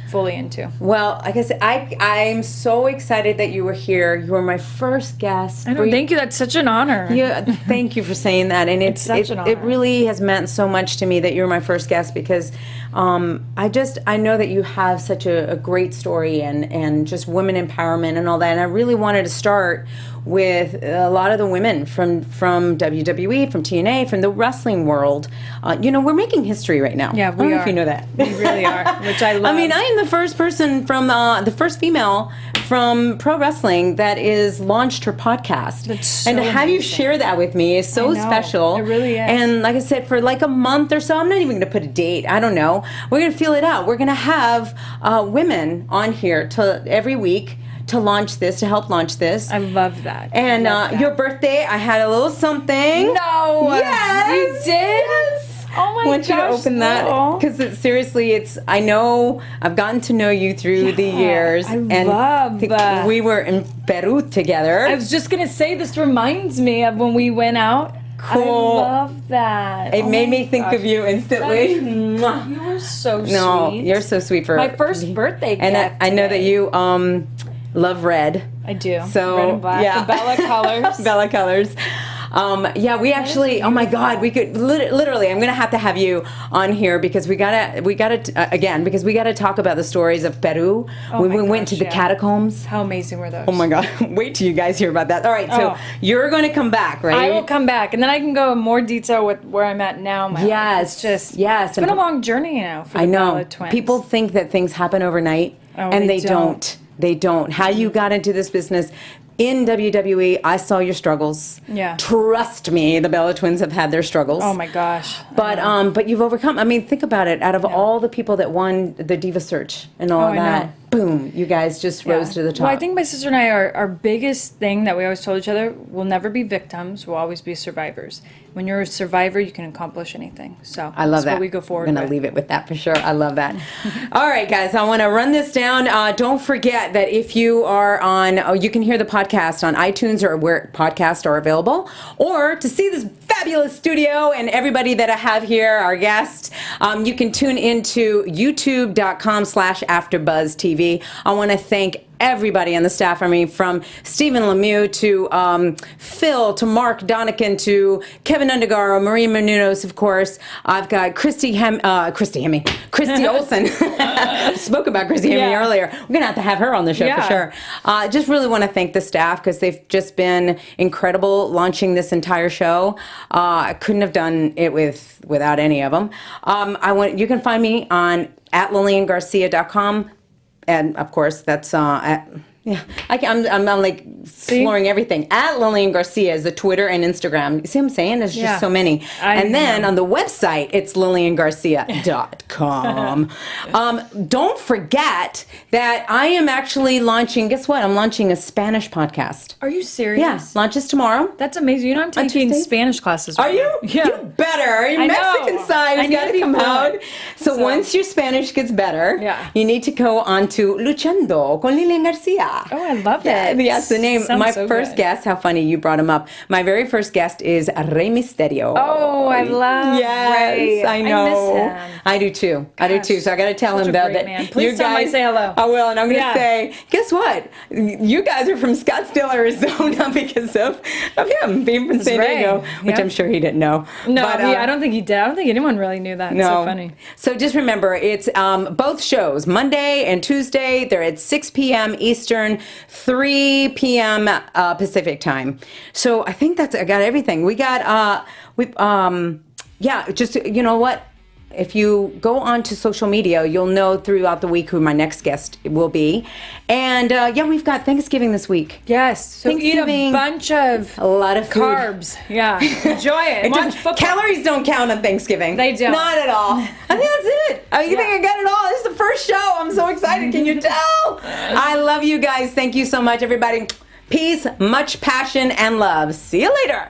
fully into. Well, like I said, I'm so excited that you were here. You were my first guest. I know, thank you. That's such an honor. Yeah, thank you for saying that. And It's such an honor. it really has meant so much to me that you're my first guest because I know that you have such a great story and just women empowerment and all that. And I really wanted to start with a lot of the women from WWE, from TNA, from the wrestling world. We're making history right now. Yeah, I don't we know are. if you know that. We really are, which I love. I mean, I am the first person from the first female from pro wrestling that is launched her podcast. That's so and to have you amazing. share that with me is so I know. special. It really is. And like I said, for like a month or so, I'm not even going to put a date. I don't know. We're going to feel it out. We're going to have women on here every week to launch this, to help launch this. I love that. And Love that. your birthday, I had a little something. No! Yes! You did? Yes! Oh my I want you to gosh, open that no. because I know I've gotten to know you through the years. I love that. We were in Peru together. I was just gonna say this reminds me of when we went out. Cool. I love that. It Oh made my me think gosh. of you instantly. Mwah. You were so No, sweet. you're so sweet for My first birthday And gift I know that today. you love red. I do. So Red and black. yeah, The Bella colors. Bella colors. We actually. Oh my God, we could literally. I'm gonna have to have you on here because we gotta because we gotta talk about the stories of Peru. Oh my we went to gosh, the yeah. catacombs. How amazing were those? Oh my God! Wait till you guys hear about that. All right, so Oh. you're going to come back, right? I will come back, and then I can go in more detail with where I'm at now. in my life. Yes, It's just yes. It's been a long journey now for the I know. Bella twins. People think that things happen overnight, Oh, and they they don't. They don't. How you got into this business, in WWE, I saw your struggles. Yeah. Trust me, the Bella Twins have had their struggles. Oh my gosh. But you've overcome. I mean, think about it. Out of all the people that won the Diva Search and all of I that, know. boom, you guys just rose to the top. Well, I think my sister and I, our biggest thing that we always told each other, we'll never be victims, we'll always be survivors. When you're a survivor, you can accomplish anything. So I love that's that. what we go forward I'm going with. to leave it with that for sure. I love that. All right, guys, I want to run this down. Don't forget that if you are on, you can hear the podcast on iTunes or where podcasts are available, or to see this fabulous studio and everybody that I have here, our guests, you can tune into youtube.com/AfterBuzzTV. I want to thank everybody on the staff. I mean, from Stephen Lemieux to Phil to Mark Donican to Kevin Undergaro, Marie Menounos, of course. I've got Christy Olsen. Spoke about Christy Hemme earlier. We're going to have her on the show for sure. Just really want to thank the staff because they've just been incredible launching this entire show. I couldn't have done it without any of them. You can find me on @LilianGarcia.com. And of course, that's I'm like exploring everything. @Lilian Garcia is the Twitter and Instagram. You see what I'm saying? There's just so many. And then on the website, it's LilianGarcia.com. Don't forget that I am actually launching. Guess what? I'm launching a Spanish podcast. Are you serious? Yeah, launches tomorrow. That's amazing. You know, I'm taking Tuesdays? Spanish classes. Are right you? now. Yeah. You better. Your I know. Mexican side has I need got to to be come fluent. out. So once your Spanish gets better, you need to go on to Luchando con Lilian Garcia. Oh, I love it. Yes, the name. Sounds My so first good. guest, how funny you brought him up. My very first guest is Rey Mysterio. Oh, I love Yes, Ray. I know. I miss him. I do too. I do too. So I got to tell such him a that. great man. Please you tell him I guys, say hello. I will, and I'm going to Yeah. say, guess what? You guys are from Scottsdale, Arizona, because of him being from San Ray. Diego, which Yep. I'm sure he didn't know. No, But, I don't think he did. I don't think anyone really knew that. It's so funny. So just remember, it's both shows, Monday and Tuesday. They're at 6 p.m. Eastern, 3 p.m. Pacific time. So I think I got everything. We got, just, you know what? If you go onto social media, you'll know throughout the week who my next guest will be. And we've got Thanksgiving this week. Yes. So eat a Thanksgiving, bunch of a lot of food. carbs. Yeah. Enjoy it. Watch football. Calories don't count on Thanksgiving. They don't. Not at all. I think that's it. You think I got it all? This is the first show. I'm so excited. Can you tell? I love you guys. Thank you so much, everybody. Peace, much passion, and love. See you later.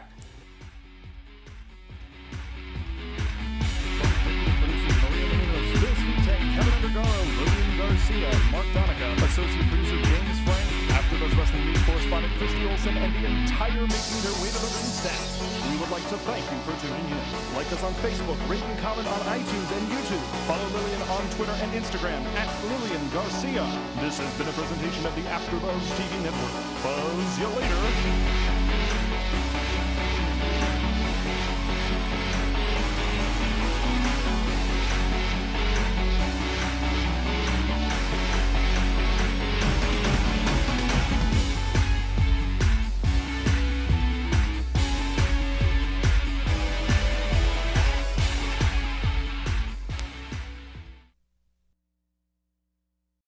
Kevin Undergaro, Lilian Garcia, Mark Donica, Associate Producer James Frank, AfterBuzz Wrestling News Correspondent Christy Olsen, and the entire Making Their Way to the Ring staff. We would like to thank you for tuning in. Like us on Facebook, rate and comment on iTunes and YouTube. Follow Lilian on Twitter and Instagram @Lilian Garcia. This has been a presentation of the AfterBuzz TV Network. Buzz you later.